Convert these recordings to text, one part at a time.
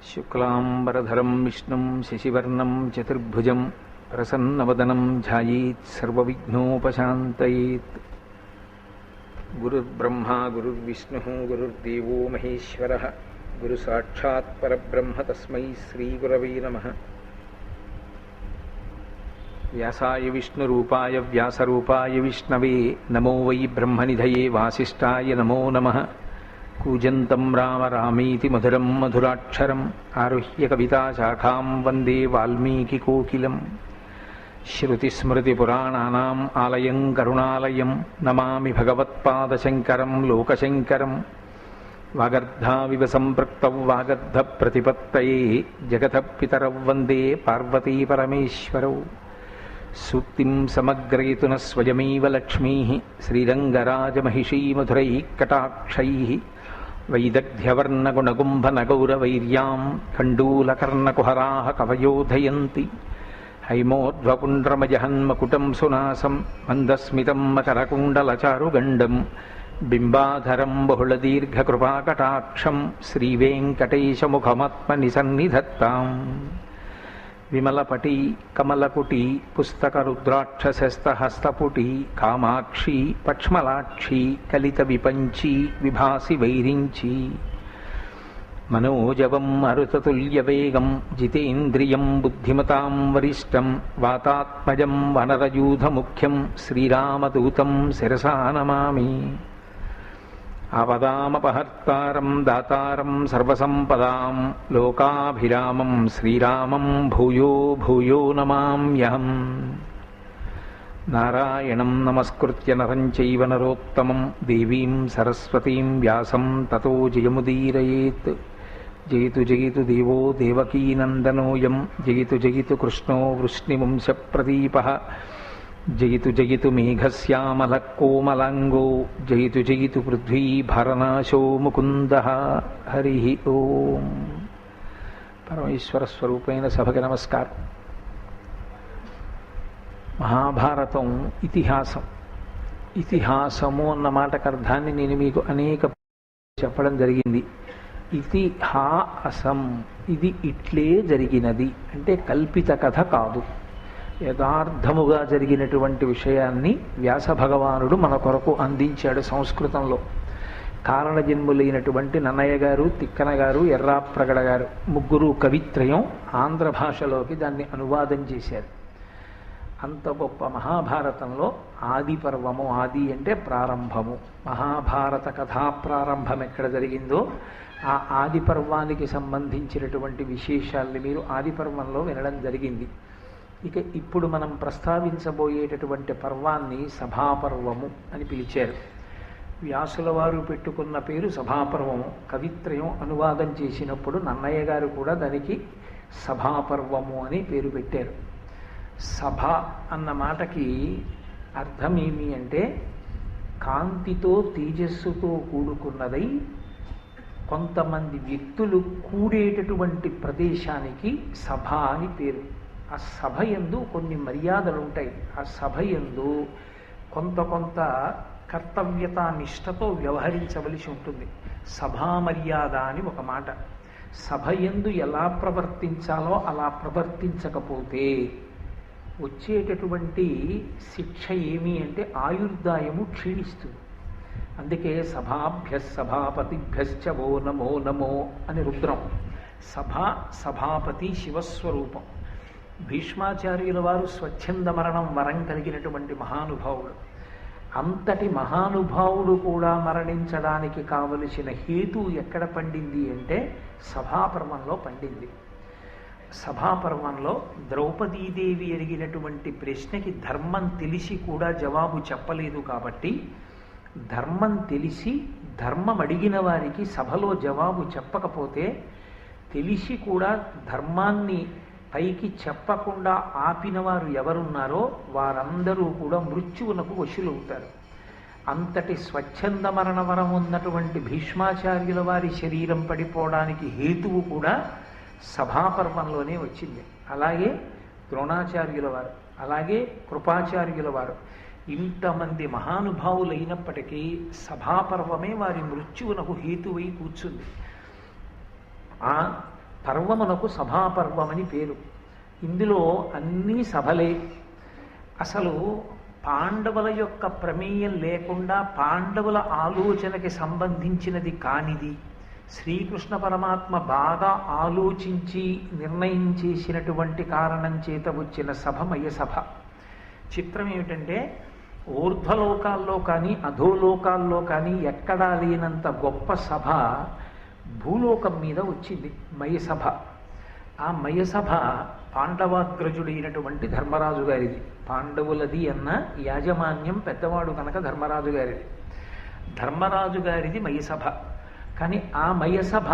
శుక్లాంబరధరం విష్ణుం శశివర్ణం చతుర్భుజం ప్రసన్నవదనం ధ్యాయేత్ సర్వవిఘ్నోపశాంతయేత్. గురుర్బ్రహ్మా గురుర్విష్ణుః గురుర్దేవో మహేశ్వరః గురుసాక్షాత్ పరబ్రహ్మ తస్మై శ్రీగురవే నమః. వ్యాసాయ విష్ణురూపాయ వ్యాసరూపాయ విష్ణవే నమో వై బ్రహ్మనిధయే వాసిష్ఠాయ నమో నమః. కూజంతం రామ రామీతి మధురం మధురాక్షరం ఆరుహ్య కవితాశాఖాం వందే వాల్మీకికోకిలం. శ్రుతిస్మృతిపురాణానాం ఆలయం కరుణాలయం నమామి భగవత్పాదశంకరం లోకశంకరం. వాగర్ధావివ సంపృక్తౌ వాగర్ధప్రతిపత్తయే జగతః పితరౌ వందే పార్వతీపరమేశ్వరౌ. సూక్తిం సమగ్రయతున స్వయమేవ లక్ష్మీః శ్రీరంగరాజమహిషీ మధురైః కటాక్షైః. వైదగ్ధ్యవర్ణగుణగుంభనగౌరవైర్యాం కండూలకర్ణకుహరాः కవయోధయంతి. హైమోర్ధ్వపుండ్రమజహన్మకుటం సునాసం మందస్మితం మకరకుండలచారుగండం. బింబాధరం బహుళదీర్ఘకృపాకటాక్షం శ్రీవేంకటేశముఖమాత్మనిసన్నిధత్తాం. విమలపటీ కమలకుటీ పుస్తకరుద్రాక్షసస్తహస్తపుటీ కామాక్షీ పక్ష్మలాక్షీ కలిత విపంచీ విభాసి వైరించీ. మనోజవం మరుతతుల్యవేగం జితేంద్రియం బుద్ధిమతాం వరిష్టం వాతాత్మజం వనరయూధముఖ్యం శ్రీరామదూతం శిరసా నమామి. ఆపదామపహర్తారం దాతారం సర్వసంపదాం లోకాభిరామం శ్రీరామం భూయో భూయో నమామ్యహం. నారాయణం నమస్కృత్య నరం చైవ నరోత్తమం దేవీం సరస్వతీం వ్యాసం తతో జయముదీరయేత్. జయతు జయతు దేవో దేవకీనందనోయం జయతు జయతు కృష్ణో వృష్ణివంశప్రదీపః. జయతు జయతు మేఘశ్యామలః కోమలాంగో జయతు జయతు పృథ్వీభరనాశో ముకుందః. హరి ఓం. పరమేశ్వర స్వరూపైన సభకి నమస్కారం. మహాభారతం ఇతిహాసం. ఇతిహాసము అన్న మాటకు అర్థాన్ని నేను మీకు అనేక చెప్పడం జరిగింది. ఇతిహాసం ఇది ఇట్లే జరిగినది అంటే కల్పిత కథ కాదు, యథార్థముగా జరిగినటువంటి విషయాన్ని వ్యాస భగవానుడు మన కొరకు అందించాడు. సంస్కృతంలో కారణజన్ములైనటువంటి నన్నయ్య గారు, తిక్కన గారు, ఎర్రాప్రగడ గారు ముగ్గురు కవిత్రయం ఆంధ్ర భాషలోకి దాన్ని అనువాదం చేశారు. అంత గొప్ప మహాభారతంలో ఆది పర్వము, ఆది అంటే ప్రారంభము, మహాభారత కథా ప్రారంభం ఎక్కడ జరిగిందో ఆ ఆది పర్వానికి సంబంధించినటువంటి విశేషాల్ని మీరు ఆది పర్వంలో వినడం జరిగింది. ఇక ఇప్పుడు మనం ప్రస్తావించబోయేటటువంటి పర్వాన్ని సభాపర్వము అని పిలిచారు. వ్యాసుల వారు పెట్టుకున్న పేరు సభాపర్వము. కవిత్రయం అనువాదం చేసినప్పుడు నన్నయ్య గారు కూడా దానికి సభాపర్వము అని పేరు పెట్టారు. సభ అన్న మాటకి అర్థం ఏమి అంటే కాంతితో తేజస్సుతో కూడుకున్నదై కొంతమంది వ్యక్తులు కూడేటటువంటి ప్రదేశానికి సభ అని పేరు. ఆ సభ యందు కొన్ని మర్యాదలు ఉంటాయి. ఆ సభ యందు కొంత కర్తవ్యతా నిష్టతో వ్యవహరించవలసి ఉంటుంది. సభా మర్యాద అని ఒక మాట. సభ యందు ఎలా ప్రవర్తించాలో అలా ప్రవర్తించకపోతే వచ్చేటటువంటి శిక్ష ఏమి అంటే ఆయుర్దాయము క్షీణిస్తుంది. అందుకే సభాభ్య సభాపతిభ్యశ్చ ఓ నమో నమో అని రుద్రం. సభ సభాపతి శివస్వరూపం. భీష్మాచార్యుల వారు స్వచ్ఛంద మరణం వరం కలిగినటువంటి మహానుభావుడు. అంతటి మహానుభావుడు కూడా మరణించడానికి కావలసిన హేతు ఎక్కడ పండింది అంటే సభాపర్వంలో పండింది. సభాపర్వంలో ద్రౌపదీదేవి అడిగినటువంటి ప్రశ్నకి ధర్మం తెలిసి కూడా జవాబు చెప్పలేదు కాబట్టి, ధర్మం తెలిసి ధర్మం అడిగిన వారికి సభలో జవాబు చెప్పకపోతే తెలిసి కూడా ధర్మాన్ని పైకి చెప్పకుండా ఆపిన వారు ఎవరున్నారో వారందరూ కూడా మృత్యువునకు వశులవుతారు. అంతటి స్వచ్ఛంద మరణ వరం ఉన్నటువంటి భీష్మాచార్యుల వారి శరీరం పడిపోవడానికి హేతువు కూడా సభాపర్వంలోనే వచ్చింది. అలాగే ద్రోణాచార్యుల వారు, అలాగే కృపాచార్యుల వారు, ఇంతమంది మహానుభావులైనప్పటికీ సభాపర్వమే వారి మృత్యువునకు హేతువై కూర్చుంది. ఆ పర్వమునకు సభాపర్వమని పేరు. ఇందులో అన్నీ సభలే. అసలు పాండవుల యొక్క ప్రమేయం లేకుండా పాండవుల ఆలోచనకి సంబంధించినది కానిది శ్రీకృష్ణ పరమాత్మ బాగా ఆలోచించి నిర్ణయం చేసినటువంటి కారణం చేత వచ్చిన సభ మయసభ. చిత్రం ఏమిటంటే ఊర్ధ్వలోకాల్లో కానీ అధోలోకాల్లో కానీ ఎక్కడా లేనంత గొప్ప సభ భూలోకం మీద వచ్చింది మయసభ. ఆ మయసభ పాండవాగ్రజుడైనటువంటి ధర్మరాజు గారిది. పాండవులది అన్న యాజమాన్యం పెద్దవాడు కనుక ధర్మరాజు గారిది. ధర్మరాజు గారిది మయసభ. కానీ ఆ మయసభ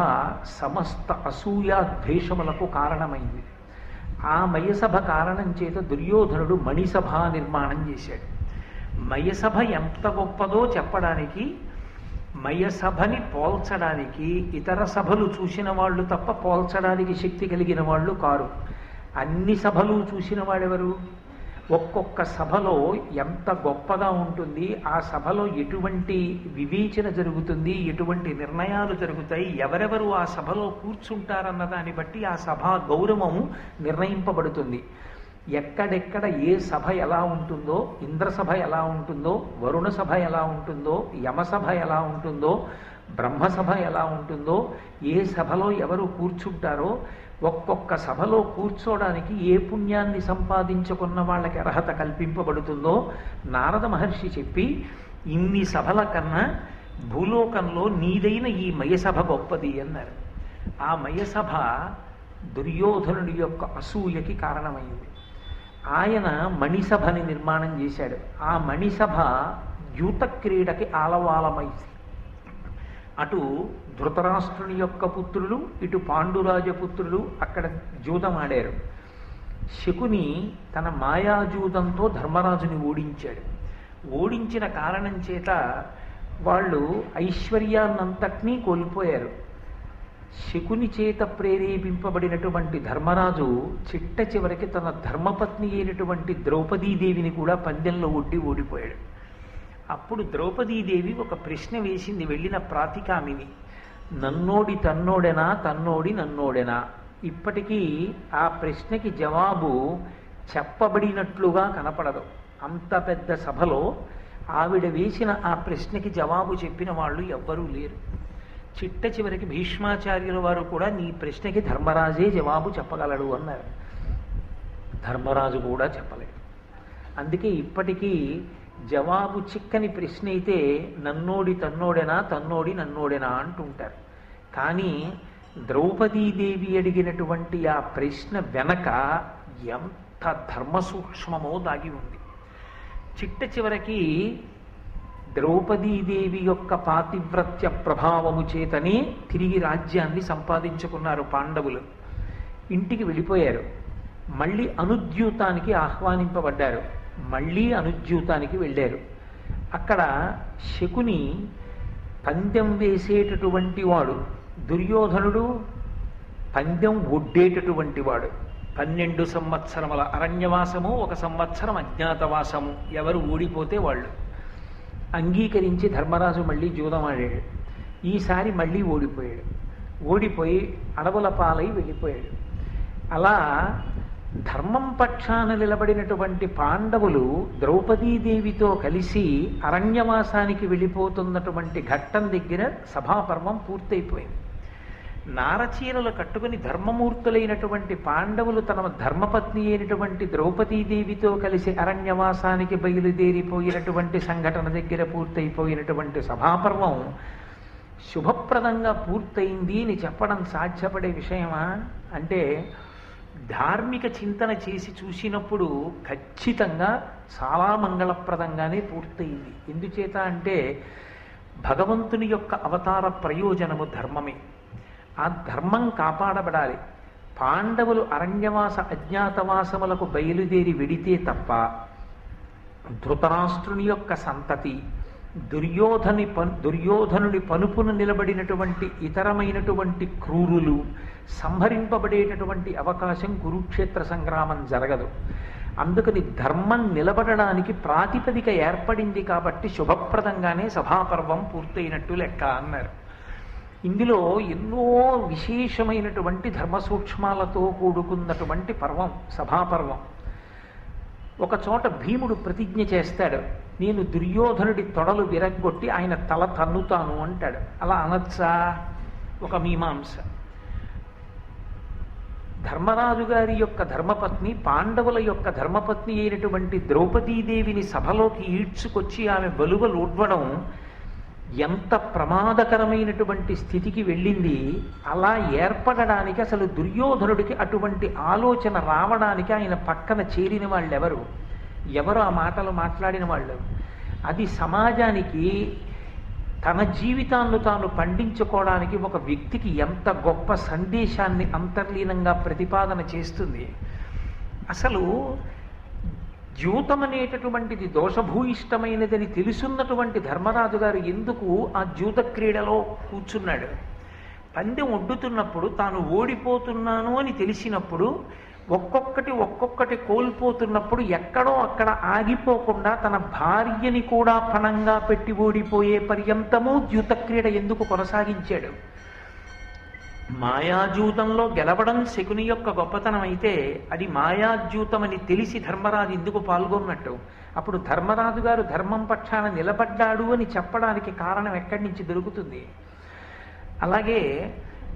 సమస్త అసూయాద్వేషములకు కారణమైంది. ఆ మయసభ కారణం చేత దుర్యోధనుడు మణిసభ నిర్మాణం చేశాడు. మయసభ ఎంత గొప్పదో చెప్పడానికి, మయసభని పోల్చడానికి ఇతర సభలు చూసిన వాళ్ళు తప్ప పోల్చడానికి శక్తి కలిగిన వాళ్ళు కారు. అన్ని సభలు చూసిన వాడెవరు? ఒక్కొక్క సభలో ఎంత గొప్పగా ఉంటుంది, ఆ సభలో ఎటువంటి వివేచన జరుగుతుంది, ఎటువంటి నిర్ణయాలు జరుగుతాయి, ఎవరెవరు ఆ సభలో కూర్చుంటారన్న దాన్ని బట్టి ఆ సభా గౌరవం నిర్ణయింపబడుతుంది. ఎక్కడెక్కడ ఏ సభ ఎలా ఉంటుందో, ఇంద్రసభ ఎలా ఉంటుందో, వరుణ సభ ఎలా ఉంటుందో, యమసభ ఎలా ఉంటుందో, బ్రహ్మసభ ఎలా ఉంటుందో, ఏ సభలో ఎవరు కూర్చుంటారో, ఒక్కొక్క సభలో కూర్చోడానికి ఏ పుణ్యాన్ని సంపాదించుకున్న వాళ్ళకి అర్హత కల్పింపబడుతుందో నారద మహర్షి చెప్పి, ఇన్ని సభల కన్నా భూలోకంలో నీదైన ఈ మయసభ గొప్పది అన్నారు. ఆ మయసభ దుర్యోధనుడి యొక్క అసూయకి కారణమైంది. ఆయన మణిసభని నిర్మాణం చేశాడు. ఆ మణిసభ యూత క్రీడకి ఆలవాలమైంది. అటు ధృతరాష్ట్రుని యొక్క పుత్రులు, ఇటు పాండురాజపుత్రులు అక్కడ జూదమాడారు. శకుని తన మాయాజూదంతో ధర్మరాజుని ఓడించాడు. ఓడించిన కారణం చేత వాళ్ళు ఐశ్వర్యాన్నంతటినీ కోల్పోయారు. శకుని చేత ప్రేరేపింపబడినటువంటి ధర్మరాజు చిట్ట చివరికి తన ధర్మపత్ని అయినటువంటి ద్రౌపదీదేవిని కూడా పందెంలో ఒడ్డి ఓడిపోయాడు. అప్పుడు ద్రౌపదీదేవి ఒక ప్రశ్న వేసింది వెళ్ళిన ప్రాతికామిని, నన్నోడి తన్నోడెనా, తన్నోడి నన్నోడెనా? ఇప్పటికీ ఆ ప్రశ్నకి జవాబు చెప్పబడినట్లుగా కనపడదు. అంత పెద్ద సభలో ఆవిడ వేసిన ఆ ప్రశ్నకి జవాబు చెప్పిన వాళ్ళు ఎవ్వరూ లేరు. చిట్ట చివరికి భీష్మాచార్యుల వారు కూడా నీ ప్రశ్నకి ధర్మరాజే జవాబు చెప్పగలడు అన్నారు. ధర్మరాజు కూడా చెప్పలేడు. అందుకే ఇప్పటికీ జవాబు చిక్కని ప్రశ్న అయితే నన్నోడి తన్నోడెనా, తన్నోడి నన్నోడెనా అంటుంటారు. కానీ ద్రౌపదీదేవి అడిగినటువంటి ఆ ప్రశ్న వెనక ఎంత ధర్మ సూక్ష్మమో దాగి ఉంది. చిట్ట చివరికి ద్రౌపదీదేవి యొక్క పాతివ్రత్య ప్రభావము చేతనే తిరిగి రాజ్యాన్ని సంపాదించుకున్నారు పాండవులు. ఇంటికి వెళ్ళిపోయారు. మళ్ళీ అనుద్యూతానికి ఆహ్వానింపబడ్డారు. మళ్ళీ అనుద్యూతానికి వెళ్ళారు. అక్కడ శకుని పందెం వేసేటటువంటి వాడు, దుర్యోధనుడు పందెం ఒడ్డేటటువంటి వాడు. 12 సంవత్సరముల అరణ్యవాసము, 1 సంవత్సరం అజ్ఞాతవాసము. ఎవరు ఓడిపోతే వాళ్ళు అంగీకరించి ధర్మరాజు మళ్ళీ జూదమాడాడు. ఈసారి మళ్ళీ ఓడిపోయాడు. ఓడిపోయి అడవుల పాలై వెళ్ళిపోయాడు. అలా ధర్మం పక్షాన నిలబడినటువంటి పాండవులు ద్రౌపదీదేవితో కలిసి అరణ్యవాసానికి వెళ్ళిపోతున్నటువంటి ఘట్టం దగ్గర సభాపర్వం పూర్తయిపోయింది. నారచీరలు కట్టుకుని ధర్మమూర్తులైనటువంటి పాండవులు తన ధర్మపత్ని అయినటువంటి ద్రౌపదీదేవితో కలిసి అరణ్యవాసానికి బయలుదేరిపోయినటువంటి సంఘటన దగ్గర పూర్తయిపోయినటువంటి సభాపర్వం శుభప్రదంగా పూర్తయింది అని చెప్పడం సాధ్యపడే విషయమా అంటే, ధార్మిక చింతన చేసి చూసినప్పుడు ఖచ్చితంగా చాలా మంగళప్రదంగానే పూర్తయింది. ఎందుచేత అంటే భగవంతుని యొక్క అవతార ప్రయోజనము ధర్మమే. ఆ ధర్మం కాపాడబడాలి. పాండవులు అరణ్యవాస అజ్ఞాతవాసములకు బయలుదేరి వెడితే తప్ప ధృతరాష్ట్రుని యొక్క సంతతి, దుర్యోధనుడి పనుపును నిలబడినటువంటి ఇతరమైనటువంటి క్రూరులు సంహరింపబడేటటువంటి అవకాశం కురుక్షేత్ర సంగ్రామం జరగదు. అందుకని ధర్మం నిలబడడానికి ప్రాతిపదిక ఏర్పడింది కాబట్టి శుభప్రదంగానే సభాపర్వం పూర్తయినట్టు లెక్క అన్నారు. ఇందులో ఎన్నో విశేషమైనటువంటి ధర్మ సూక్ష్మాలతో కూడుకున్నటువంటి పర్వం సభాపర్వం. ఒక చోట భీముడు ప్రతిజ్ఞ చేస్తాడు, నేను దుర్యోధనుడి తొడలు విరగ్గొట్టి ఆయన తల తన్నుతాను అంటాడు. అలా అనొచ్చా? ఒక మీమాంస. ధర్మరాజు గారి యొక్క ధర్మపత్ని, పాండవుల యొక్క ధర్మపత్ని అయినటువంటి ద్రౌపదీదేవిని సభలోకి ఈడ్చుకొచ్చి ఆమె బలువలు ఊడ్వడం ఎంత ప్రమాదకరమైనటువంటి స్థితికి వెళ్ళింది. అలా ఏర్పడడానికి అసలు దుర్యోధనుడికి అటువంటి ఆలోచన రావడానికి ఆయన పక్కన చేరిన వాళ్ళెవరు? ఎవరు ఆ మాటలు మాట్లాడిన వాళ్ళు? అది సమాజానికి తన జీవితాన్ని తాను పండించుకోవడానికి ఒక వ్యక్తికి ఎంత గొప్ప సందేశాన్ని అంతర్లీనంగా ప్రతిపాదన చేస్తుంది. అసలు ద్యూతం అనేటటువంటిది దోషభూయిష్టమైనదని తెలుసున్నటువంటి ధర్మరాజు గారు ఎందుకు ఆ ద్యూత క్రీడలో కూర్చున్నాడు? పందెం ఒడ్డుతున్నప్పుడు తాను ఓడిపోతున్నాను అని తెలిసినప్పుడు ఒక్కొక్కటి కోల్పోతున్నప్పుడు ఎక్కడో అక్కడ ఆగిపోకుండా తన భార్యని కూడా పణంగా పెట్టి ఓడిపోయే పర్యంతము ద్యూత క్రీడ ఎందుకు కొనసాగించాడు? మాయాజూతంలో గెలవడం శకుని యొక్క గొప్పతనం అయితే అది మాయాజూతం అని తెలిసి ధర్మరాజు ఎందుకు పాల్గొన్నట్టు? అప్పుడు ధర్మరాజు గారు ధర్మం పక్షాన నిలబడ్డాడు అని చెప్పడానికి కారణం ఎక్కడి నుంచి దొరుకుతుంది? అలాగే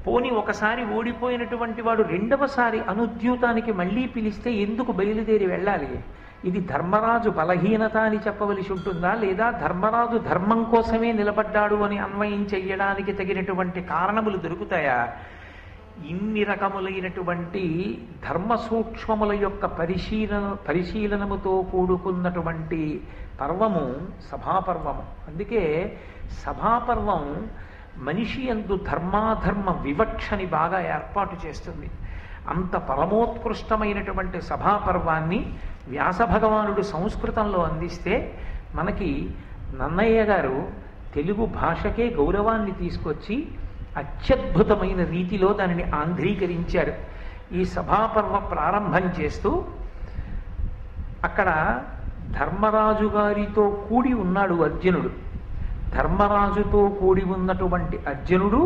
పోని ఒకసారి ఓడిపోయినటువంటి వాడు రెండవసారి అనుద్యూతానికి మళ్ళీ పిలిస్తే ఎందుకు బయలుదేరి వెళ్ళాలి? ఇది ధర్మరాజు బలహీనత అని చెప్పవలసి ఉంటుందా, లేదా ధర్మరాజు ధర్మం కోసమే నిలబడ్డాడు అని అన్వయం చెయ్యడానికి తగినటువంటి కారణములు దొరుకుతాయా? ఇన్ని రకములైనటువంటి ధర్మ సూక్ష్మముల యొక్క పరిశీలనముతో కూడుకున్నటువంటి పర్వము సభాపర్వము. అందుకే సభాపర్వం మనిషి యందు ధర్మాధర్మ వివక్షని బాగా ఏర్పాటు చేస్తుంది. అంత పరమోత్కృష్టమైనటువంటి సభాపర్వాన్ని వ్యాస భగవానుడు సంస్కృతంలో అందిస్తే మనకి నన్నయ్య గారు తెలుగు భాషకే గౌరవాన్ని తీసుకొచ్చి అత్యద్భుతమైన రీతిలో దానిని ఆంధ్రీకరించారు. ఈ సభాపర్వ ప్రారంభం చేస్తూ అక్కడ ధర్మరాజు గారితో కూడి ఉన్నాడు అర్జునుడు. ధర్మరాజుతో కూడి ఉన్నటువంటి అర్జునుడు,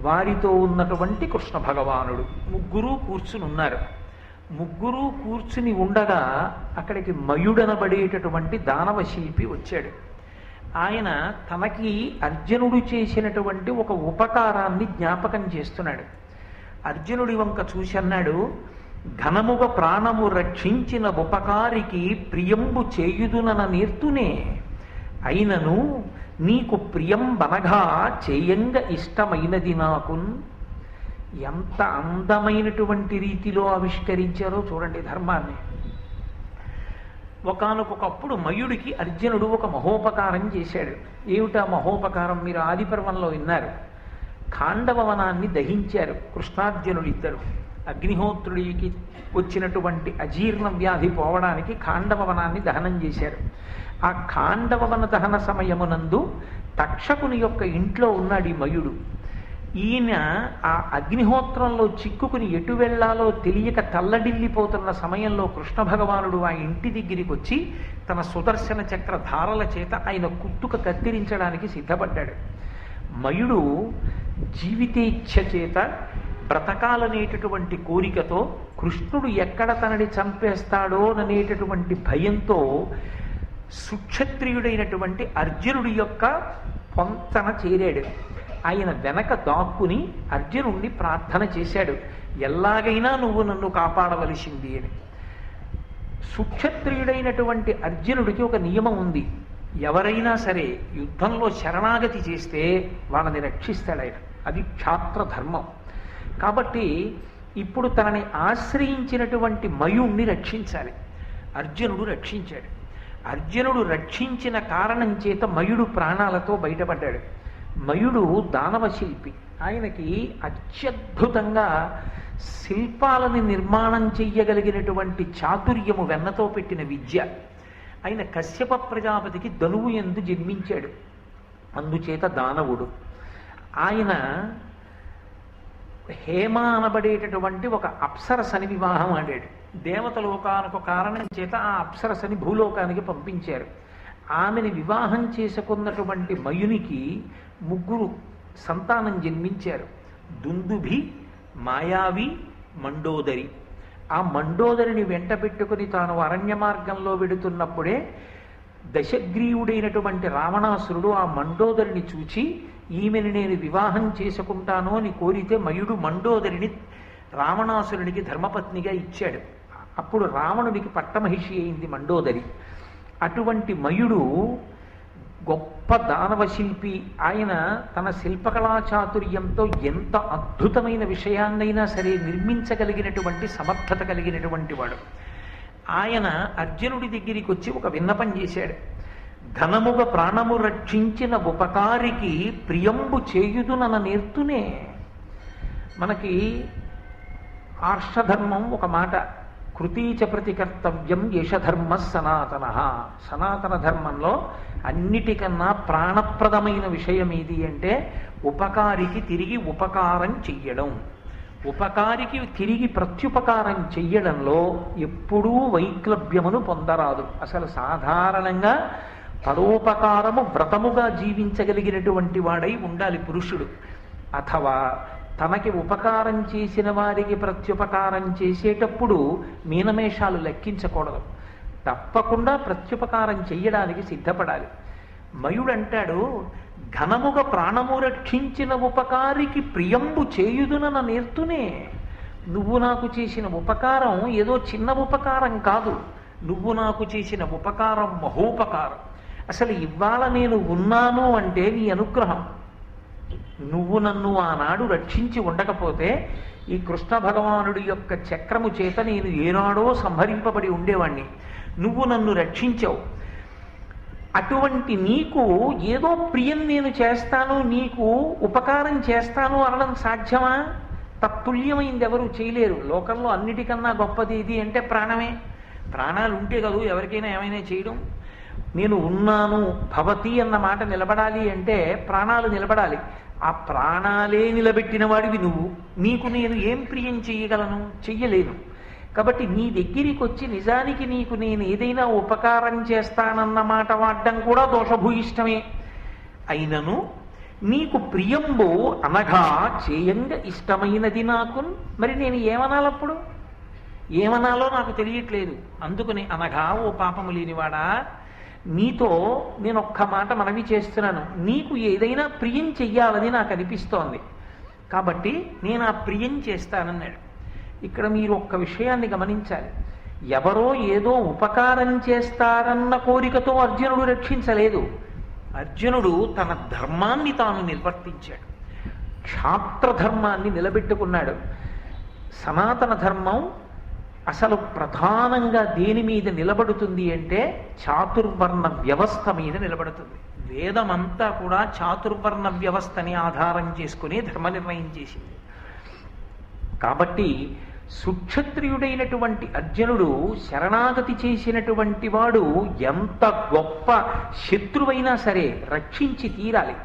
వారితో ఉన్నటువంటి కృష్ణ భగవానుడు ముగ్గురు కూర్చుని ఉన్నారు. ముగ్గురు కూర్చుని ఉండగా అక్కడికి మయుడనబడేటటువంటి దానవ శిల్పి వచ్చాడు. ఆయన తనకి అర్జునుడు చేసినటువంటి ఒక ఉపకారాన్ని జ్ఞాపకం చేస్తున్నాడు. అర్జునుడి వంక చూసి అన్నాడు, ఘనముగ ప్రాణము రక్షించిన ఉపకారికి ప్రియంబు చేయుదునన నేర్తునే, అయినను నీకు ప్రియం బనగా చేయంగ ఇష్టమైనది నాకున్. ఎంత అందమైనటువంటి రీతిలో ఆవిష్కరించారో చూడండి ధర్మాన్ని. ఒకానొకప్పుడు మయుడికి అర్జునుడు ఒక మహోపకారం చేశాడు. ఏమిటా మహోపకారం? మీరు ఆదిపర్వంలో విన్నారు. ఖాండవనాన్ని దహించారు కృష్ణార్జునుడు ఇద్దరు. అగ్నిహోత్రుడికి వచ్చినటువంటి అజీర్ణ వ్యాధి పోవడానికి ఖాండవనాన్ని దహనం చేశారు. ఆ ఖాండవన దహన సమయమునందు తక్షకుని యొక్క ఇంట్లో ఉన్నాడు ఈ మయుడు. ఈయన ఆ అగ్నిహోత్రంలో చిక్కుకుని ఎటు వెళ్లాలో తెలియక తల్లడిల్లిపోతున్న సమయంలో కృష్ణ భగవానుడు ఆ ఇంటి దగ్గరికి వచ్చి తన సుదర్శన చక్ర ధారల చేత ఆయన కుట్టుక కత్తిరించడానికి సిద్ధపడ్డాడు. మయుడు జీవితేచ్ఛ చేత బ్రతకాలనేటటువంటి కోరికతో కృష్ణుడు ఎక్కడ తనని చంపేస్తాడో అనేటటువంటి భయంతో సుక్షత్రియుడైనటువంటి అర్జునుడి యొక్క పొంతన చేరాడు. ఆయన వెనక దాక్కుని అర్జునుడిని ప్రార్థన చేశాడు, ఎలాగైనా నువ్వు నన్ను కాపాడవలసింది అని. సుక్షత్రియుడైనటువంటి అర్జునుడికి ఒక నియమం ఉంది, ఎవరైనా సరే యుద్ధంలో శరణాగతి చేస్తే వాళ్ళని రక్షిస్తాడు ఆయన. అది క్షాత్ర ధర్మం. కాబట్టి ఇప్పుడు తనని ఆశ్రయించినటువంటి మయుణ్ణి రక్షించాలి. అర్జునుడు రక్షించాడు. అర్జునుడు రక్షించిన కారణం చేత మయుడు ప్రాణాలతో బయటపడ్డాడు. మయుడు దానవ శిల్పి. ఆయనకి అత్యద్భుతంగా శిల్పాలని నిర్మాణం చెయ్యగలిగినటువంటి చాతుర్యము వెన్నతో పెట్టిన విద్య. ఆయన కశ్యప ప్రజాపతికి ధనువు యందు జన్మించాడు, అందుచేత దానవుడు. ఆయన హేమ అనబడేటటువంటి ఒక అప్సరసని వివాహం ఆడాడు. దేవతలు ఒకానొక కారణం చేత ఆ అప్సరసని భూలోకానికి పంపించారు. ఆమెని వివాహం చేసుకున్నటువంటి మయునికి ముగ్గురు సంతానం జన్మించారు. దుందుభి, మాయావి, మండోదరి. ఆ మండోదరిని వెంట పెట్టుకుని తాను అరణ్య మార్గంలో వెడుతున్నప్పుడే దశగ్రీవుడైనటువంటి రావణాసురుడు ఆ మండోదరిని చూచి ఈమెను నేను వివాహం చేసుకుంటాను అని కోరితే మయుడు మండోదరిని రావణాసురునికి ధర్మపత్నిగా ఇచ్చాడు. అప్పుడు రావణుడికి పట్టమహిషి అయింది మండోదరి. అటువంటి మయుడు గొప్ప దానవ శిల్పి. ఆయన తన శిల్పకళా చాతుర్యంతో ఎంత అద్భుతమైన విషయాన్నైనా సరే నిర్మించగలిగినటువంటి సమర్థత కలిగినటువంటి వాడు. ఆయన అర్జునుడి దగ్గరికి వచ్చి ఒక విన్నపం చేశాడు. ఘనముగ ప్రాణము రక్షించిన ఉపకారికి ప్రియంబు చేయుదునన నేర్తునే. మనకి ఆర్షధర్మం ఒక మాట, కృతీచ ప్రతికర్తవ్యం యశధర్మ సనాతన. సనాతన ధర్మంలో అన్నిటికన్నా ప్రాణప్రదమైన విషయం ఏది అంటే ఉపకారికి తిరిగి ఉపకారం చెయ్యడం. ఉపకారికి తిరిగి ప్రత్యుపకారం చెయ్యడంలో ఎప్పుడూ వైక్లభ్యమును పొందరాదు. అసలు సాధారణంగా పరోపకారము వ్రతముగా జీవించగలిగినటువంటి వాడై ఉండాలి పురుషుడు. అథవా తనకి ఉపకారం చేసిన వారికి ప్రత్యుపకారం చేసేటప్పుడు మీనమేషాలు లెక్కించకూడదు. తప్పకుండా ప్రత్యుపకారం చెయ్యడానికి సిద్ధపడాలి. మయుడంటాడు, ఘనముగా ప్రాణము రక్షించిన ఉపకారికి ప్రియంబు చేయుదునన నేర్తునే. నువ్వు నాకు చేసిన ఉపకారం ఏదో చిన్న ఉపకారం కాదు, నువ్వు నాకు చేసిన ఉపకారం మహోపకారం. అసలు ఇవాళ నేను ఉన్నాను అంటే నీ అనుగ్రహం. నువ్వు నన్ను ఆనాడు రక్షించి ఉండకపోతే ఈ కృష్ణ భగవానుడి యొక్క చక్రము చేత నేను ఏనాడో సంహరింపబడి ఉండేవాణ్ణి. నువ్వు నన్ను రక్షించావు. అటువంటి నీకు ఏదో ప్రియం నేను చేస్తాను, నీకు ఉపకారం చేస్తాను అనడం సాధ్యమా? తత్తుల్యమైంది ఎవరు చేయలేరు. లోకంలో అన్నిటికన్నా గొప్పది ఏది అంటే ప్రాణమే. ప్రాణాలు ఉంటే కదూ ఎవరికైనా ఏమైనా చేయడం. నేను ఉన్నాను భవతి అన్న మాట నిలబడాలి అంటే ప్రాణాలు నిలబడాలి. ఆ ప్రాణాలే నిలబెట్టిన వాడివి నువ్వు. నీకు నేను ఏం ప్రియం చెయ్యగలను? చెయ్యలేను. కాబట్టి నీ దగ్గరికి వచ్చి నిజానికి నీకు నేను ఏదైనా ఉపకారం చేస్తానన్న మాట వాడడం కూడా దోషభూయిష్టమే. అయినను నీకు ప్రియంబు అనగా చేయంగ ఇష్టమైనది నాకు. మరి నేను ఏమనాలప్పుడు? ఏమనాలో నాకు తెలియట్లేదు. అందుకని అనగా ఓ పాపము లేనివాడా, నీతో నేను ఒక్క మాట మనవి చేస్తున్నాను. నీకు ఏదైనా ప్రియం చెయ్యాలని నాకు అనిపిస్తోంది కాబట్టి నేను ఆ ప్రియం చేస్తానన్నాడు. ఇక్కడ మీరు ఒక్క విషయాన్ని గమనించాలి. ఎవరో ఏదో ఉపకారం చేస్తారన్న కోరికతో అర్జునుడు రక్షించలేదు. అర్జునుడు తన ధర్మాన్ని తాను నిర్వర్తించాడు. క్షాత్రధర్మాన్ని నిలబెట్టుకున్నాడు. సనాతన ధర్మం అసలు ప్రధానంగా దేని మీద నిలబడుతుంది అంటే చాతుర్వర్ణ వ్యవస్థ మీద నిలబడుతుంది. వేదమంతా కూడా చాతుర్వర్ణ వ్యవస్థని ఆధారం చేసుకుని ధర్మ నిర్ణయం చేసింది. కాబట్టి సుక్షత్రియుడైనటువంటి అర్జునుడు శరణాగతి చేసినటువంటి వాడు ఎంత గొప్ప శత్రువైనా సరే రక్షించి తీరాలి.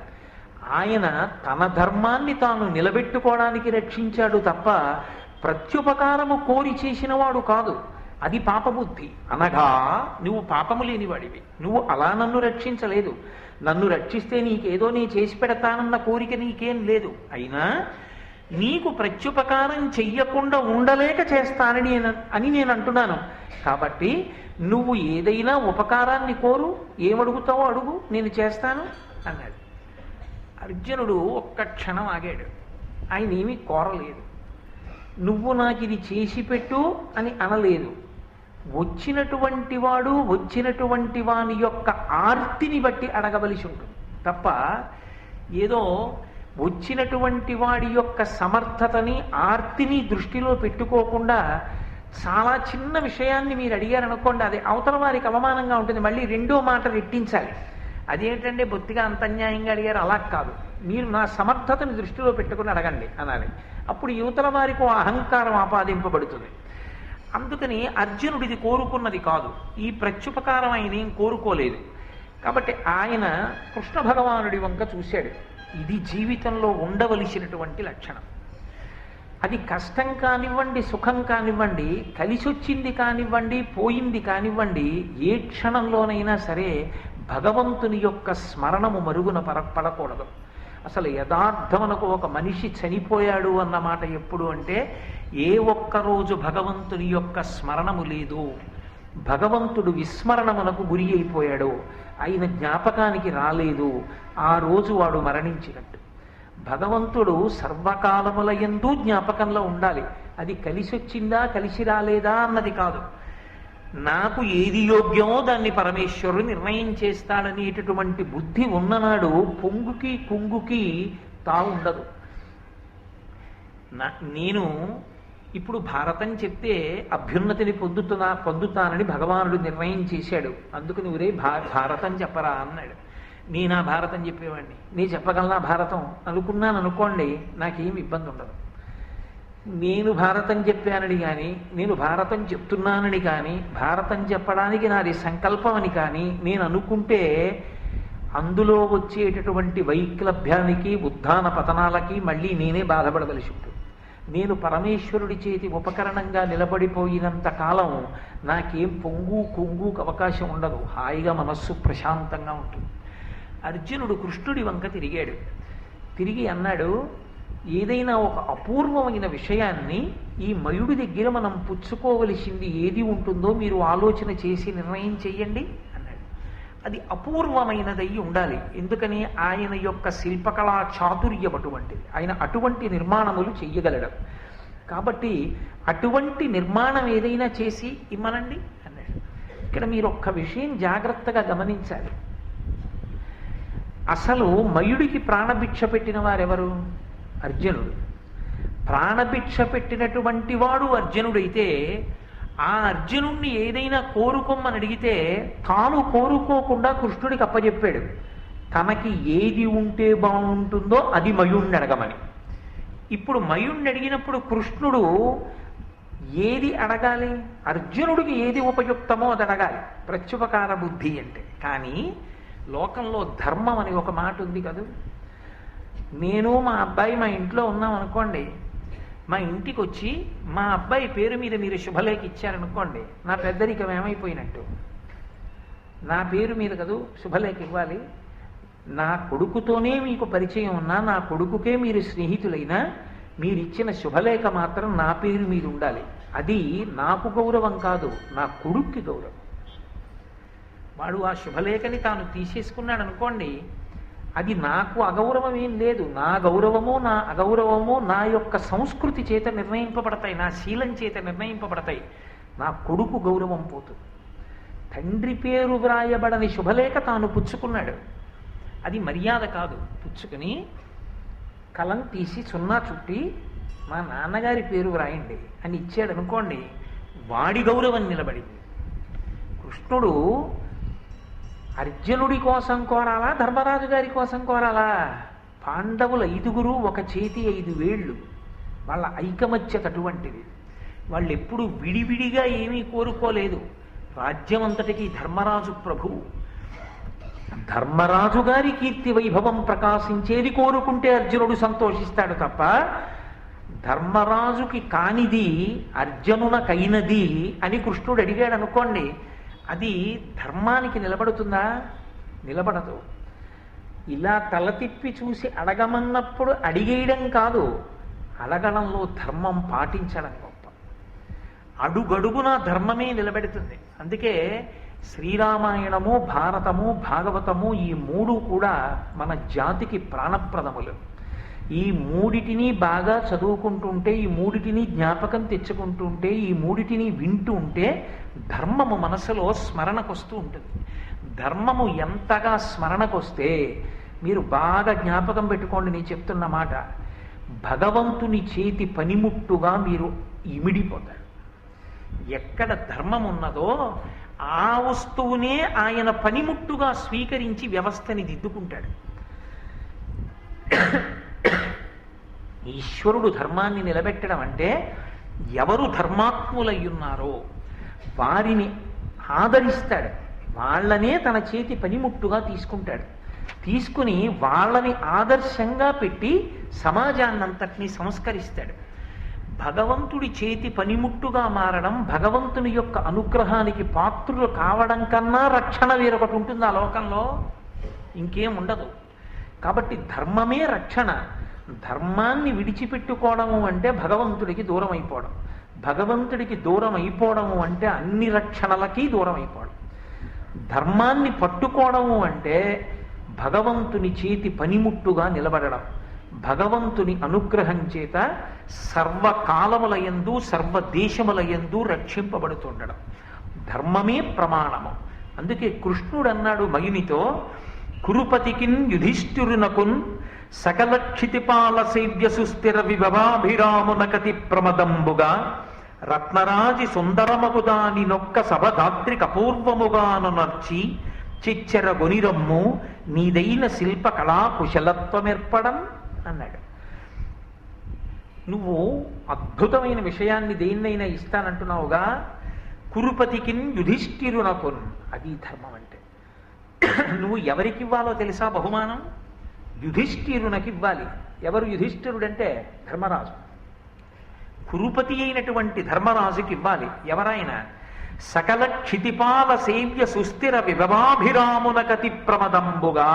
ఆయన తన ధర్మాన్ని తాను నిలబెట్టుకోవడానికి రక్షించాడు తప్ప ప్రత్యుపకారము కోరి చేసిన వాడు కాదు. అది పాపబుద్ధి. అనగా నువ్వు పాపము లేనివాడివి. నువ్వు అలా నన్ను రక్షించలేదు. నన్ను రక్షిస్తే నీకేదో నీ చేసి పెడతానన్న కోరిక నీకేం లేదు. అయినా నీకు ప్రత్యుపకారం చెయ్యకుండా ఉండలేక చేస్తానని అని నేను అంటున్నాను. కాబట్టి నువ్వు ఏదైనా ఉపకారాన్ని కోరు, ఏమడుగుతావో అడుగు, నేను చేస్తాను అన్నాడు. అర్జునుడు ఒక్క క్షణం ఆగాడు. ఆయన ఏమీ కోరలేదు. నువ్వు నాకు ఇది చేసి పెట్టు అని అనలేదు. వచ్చినటువంటి వాడు వచ్చినటువంటి వాని యొక్క ఆర్తిని బట్టి అడగవలసి ఉంటుంది తప్ప ఏదో వచ్చినటువంటి వాడి యొక్క సమర్థతని ఆర్తిని దృష్టిలో పెట్టుకోకుండా చాలా చిన్న విషయాన్ని మీరు అడిగారనుకోండి, అది అవతల వారికి అవమానంగా ఉంటుంది. మళ్ళీ రెండో మాట రెట్టించాలి. అదేంటంటే బొత్తిగా అంత అన్యాయంగా అడిగారు. అలా కాదు, మీరు నా సమర్థతని దృష్టిలో పెట్టుకుని అడగండి అనాలి. అప్పుడు యువతల వారికి అహంకారం ఆపాదింపబడుతుంది. అందుకని అర్జునుడిది కోరుకున్నది కాదు. ఈ ప్రత్యుపకారం ఆయన ఏం కోరుకోలేదు. కాబట్టి ఆయన కృష్ణ భగవానుడి వంక చూశాడు. ఇది జీవితంలో ఉండవలసినటువంటి లక్షణం. అది కష్టం కానివ్వండి, సుఖం కానివ్వండి, కలిసొచ్చింది కానివ్వండి, పోయింది కానివ్వండి, ఏ క్షణంలోనైనా సరే భగవంతుని యొక్క స్మరణము మరుగున పడకూడదు. అసలు యథార్థమునకు ఒక మనిషి చనిపోయాడు అన్నమాట ఎప్పుడు అంటే, ఏ ఒక్కరోజు భగవంతుని యొక్క స్మరణము లేదు, భగవంతుడు విస్మరణమునకు గురి అయిపోయాడు, ఆయన జ్ఞాపకానికి రాలేదు, ఆ రోజు వాడు మరణించినట్టు. భగవంతుడు సర్వకాలముల యందు జ్ఞాపకంలో ఉండాలి. అది కలిసి వచ్చిందా కలిసి రాలేదా అన్నది కాదు. నాకు ఏది యోగ్యమో దాన్ని పరమేశ్వరుడు నిర్ణయం చేస్తాడనేటటువంటి బుద్ధి ఉన్ననాడు పొంగుకి కుంగుకి తావుండదు. నేను ఇప్పుడు భారతం చెప్తే అభ్యున్నతిని పొందుతానని భగవానుడు నిర్ణయం చేశాడు. అందుకు నువ్వురే భారతం చెప్పరా అన్నాడు. నేనా భారతం చెప్పేవాడిని, నేను చెప్పగలనా భారతం అనుకున్నాను అనుకోండి, నాకేం ఇబ్బంది ఉండదు. నేను భారతం చెప్పానని కానీ, నేను భారతం చెప్తున్నానని కానీ, భారతం చెప్పడానికి నాది సంకల్పం అని కానీ నేను అనుకుంటే అందులో వచ్చేటటువంటి వైక్లభ్యానికి ఉత్థాన పతనాలకి మళ్ళీ నేనే బాధపడవలసి ఉంటుంది. నేను పరమేశ్వరుడి చేతి ఉపకరణంగా నిలబడిపోయినంత కాలం నాకేం పొంగు కుంగుకు అవకాశం ఉండదు. హాయిగా మనస్సు ప్రశాంతంగా ఉంటుంది. అర్జునుడు కృష్ణుడి వంక తిరిగాడు. తిరిగి అన్నాడు, ఏదైనా ఒక అపూర్వమైన విషయాన్ని ఈ మయుడి దగ్గర మనం పుచ్చుకోవలసింది ఏది ఉంటుందో మీరు ఆలోచన చేసి నిర్ణయం చెయ్యండి అన్నాడు. అది అపూర్వమైనదై ఉండాలి. ఎందుకని ఆయన యొక్క శిల్పకళా చాతుర్యం అటువంటిది. ఆయన అటువంటి నిర్మాణములు చెయ్యగలడు. కాబట్టి అటువంటి నిర్మాణం ఏదైనా చేసి ఇమ్మనండి అన్నాడు. ఇక్కడ మీరు ఒక్క విషయం జాగ్రత్తగా గమనించాలి. అసలు మయుడికి ప్రాణభిక్ష పెట్టిన వారెవరు? అర్జునుడు. ప్రాణభిక్ష పెట్టినటువంటి వాడు అర్జునుడైతే ఆ అర్జునుడిని ఏదైనా కోరుకోమని అడిగితే తాను కోరుకోకుండా కృష్ణుడికి అప్పచెప్పాడు. తనకి ఏది ఉంటే బాగుంటుందో అది మయుణ్ణి అడగమని. ఇప్పుడు మయుణ్ణి అడిగినప్పుడు కృష్ణుడు ఏది అడగాలి? అర్జునుడికి ఏది ఉపయుక్తమో అది అడగాలి. ప్రత్యుపకార బుద్ధి అంటే. కానీ లోకంలో ధర్మం అని ఒక మాట ఉంది కదా. నేను మా అబ్బాయి మా ఇంట్లో ఉన్నాం అనుకోండి, మా ఇంటికి వచ్చి మా అబ్బాయి పేరు మీద మీరు శుభలేఖ ఇచ్చారనుకోండి, నా పెద్దరికం ఏమైపోయినట్టు? నా పేరు మీద కదూ శుభలేఖ ఇవ్వాలి. నా కొడుకుతోనే మీకు పరిచయం ఉన్నా, నా కొడుకుకే మీరు స్నేహితులైనా మీరిచ్చిన శుభలేఖ మాత్రం నా పేరు మీద ఉండాలి. అది నాకు గౌరవం కాదు, నా కొడుక్కి గౌరవం. వాడు ఆ శుభలేఖని తాను తీసేసుకున్నాడు అనుకోండి, అది నాకు అగౌరవం ఏం లేదు. నా గౌరవము నా అగౌరవము నా యొక్క సంస్కృతి చేత నిర్ణయింపబడతాయి, నా శీలం చేత నిర్ణయింపబడతాయి. నా కొడుకు గౌరవం పోతుంది. తండ్రి పేరు వ్రాయబడని శుభలేఖ తాను పుచ్చుకున్నాడు, అది మర్యాద కాదు. పుచ్చుకుని కలం తీసి సున్నా చుట్టి మా నాన్నగారి పేరు వ్రాయండి అని ఇచ్చాడు అనుకోండి, వాడి గౌరవం నిలబడింది. కృష్ణుడు అర్జునుడి కోసం కోరాలా, ధర్మరాజు గారి కోసం కోరాలా? పాండవుల 5 ఒక చేతి 5 వేళ్ళు, వాళ్ళ ఐకమత్యత అటువంటిది. వాళ్ళు ఎప్పుడు విడివిడిగా ఏమీ కోరుకోలేదు. రాజ్యం అంతటికీ ధర్మరాజు ప్రభువు. ధర్మరాజు గారి కీర్తి వైభవం ప్రకాశించేది కోరుకుంటే అర్జునుడు సంతోషిస్తాడు తప్ప, ధర్మరాజుకి కానిది అర్జునునకైనది అని కృష్ణుడు అడిగాడు అనుకోండి, అది ధర్మానికి నిలబడుతుందా? నిలబడదు. ఇలా తల తిప్పి చూసి అడగమన్నప్పుడు అడిగేయడం కాదు, అడగడంలో ధర్మం పాటించడం గొప్ప. అడుగడుగున ధర్మమే నిలబెడుతుంది. అందుకే శ్రీరామాయణము, భారతము, భాగవతము ఈ 3 కూడా మన జాతికి ప్రాణప్రదములు. ఈ 3టిని బాగా చదువుకుంటుంటే, ఈ 3టిని జ్ఞాపకం తెచ్చుకుంటుంటే, ఈ 3టిని వింటూ ఉంటే ధర్మము మనసులో స్మరణకొస్తూ ఉంటుంది. ధర్మము ఎంతగా స్మరణకొస్తే మీరు బాగా జ్ఞాపకం పెట్టుకోండి నేను చెప్తున్న మాట, భగవంతుని చేతి పనిముట్టుగా మీరు ఇమిడిపోతారు. ఎక్కడ ధర్మం ఉన్నదో ఆ వస్తువునే ఆయన పనిముట్టుగా స్వీకరించి వ్యవస్థని దిద్దుకుంటాడు. ఈశ్వరుడు ధర్మాన్ని నిలబెట్టడం అంటే ఎవరు ధర్మాత్ములయ్యున్నారో వారిని ఆదరిస్తాడు, వాళ్ళనే తన చేతి పనిముట్టుగా తీసుకుంటాడు. తీసుకుని వాళ్ళని ఆదర్శంగా పెట్టి సమాజాన్నంతటినీ సంస్కరిస్తాడు. భగవంతుడి చేతి పనిముట్టుగా మారడం, భగవంతుని యొక్క అనుగ్రహానికి పాత్రులు కావడం కన్నా రక్షణ వేరొకటి ఉంటుంది ఆ లోకంలో, ఇంకేం ఉండదు. కాబట్టి ధర్మమే రక్షణ. ధర్మాన్ని విడిచిపెట్టుకోవడము అంటే భగవంతుడికి దూరం అయిపోవడం. భగవంతుడికి దూరం అయిపోవడము అంటే అన్ని రక్షణలకి దూరం అయిపోవడం. ధర్మాన్ని పట్టుకోవడము అంటే భగవంతుని చేతి పనిముట్టుగా నిలబడడం, భగవంతుని అనుగ్రహం చేత సర్వకాలములయందు సర్వదేశములయందు రక్షింపబడుతుండడం. ధర్మమే ప్రమాణము. అందుకే కృష్ణుడు అన్నాడు మయునితో, కురుపతికిన్ యుధిష్ఠిరునకున్ సకల క్షితిపాల సేవ్య సుస్థిర విభవాభిరామునకతి ప్రమదంబుగా రత్నరాజి సుందరమగుదాని నొక్క సభధాత్రి కపూర్వముగాను నర్చి చిచ్చెర గొనిరమ్ము నీదైన శిల్ప కళా కుశలత్వమేర్పడం అన్నాడు. నువ్వు అద్భుతమైన విషయాన్ని దేన్నైనా ఇస్తానంటున్నావుగా, కురుపతికిన్ యుధిష్ఠిరునకున్, అది ధర్మం అంటే. నువ్వు ఎవరికి ఇవ్వాలో తెలుసా బహుమానం? యుధిష్ఠిరునకి ఇవ్వాలి. ఎవరు యుధిష్ఠిరుడంటే? ధర్మరాజు. కురుపతి అయినటువంటి ధర్మరాజుకి ఇవ్వాలి. ఎవరైనా సకల క్షితిపాల సేవ్య సుస్థిర విభవాభిరామునకతి ప్రమదంబుగా,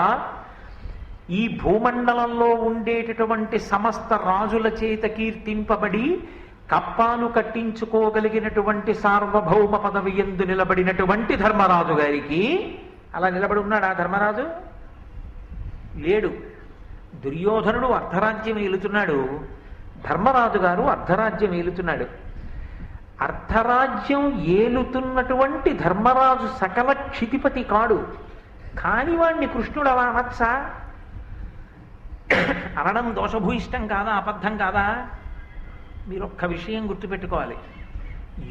ఈ భూమండలంలో ఉండేటటువంటి సమస్త రాజుల చేత కీర్తింపబడి కప్పాలు కట్టించుకోగలిగినటువంటి సార్వభౌమ పదవి యందు నిలబడినటువంటి ధర్మరాజు గారికి. అలా నిలబడి ఉన్నాడు ఆ ధర్మరాజు? లేడు. దుర్యోధనుడు అర్ధరాజ్యం ఏలుతున్నాడు, ధర్మరాజు గారు అర్ధరాజ్యం ఏలుతున్నాడు. అర్ధరాజ్యం ఏలుతున్నటువంటి ధర్మరాజు సకల క్షితిపతి కాడు. కాని వాణ్ణి కృష్ణుడు అలా అనొచ్చా? అనడం దోషభూయిష్టం కాదా? అబద్ధం కాదా? మీరు ఒక్క విషయం గుర్తుపెట్టుకోవాలి.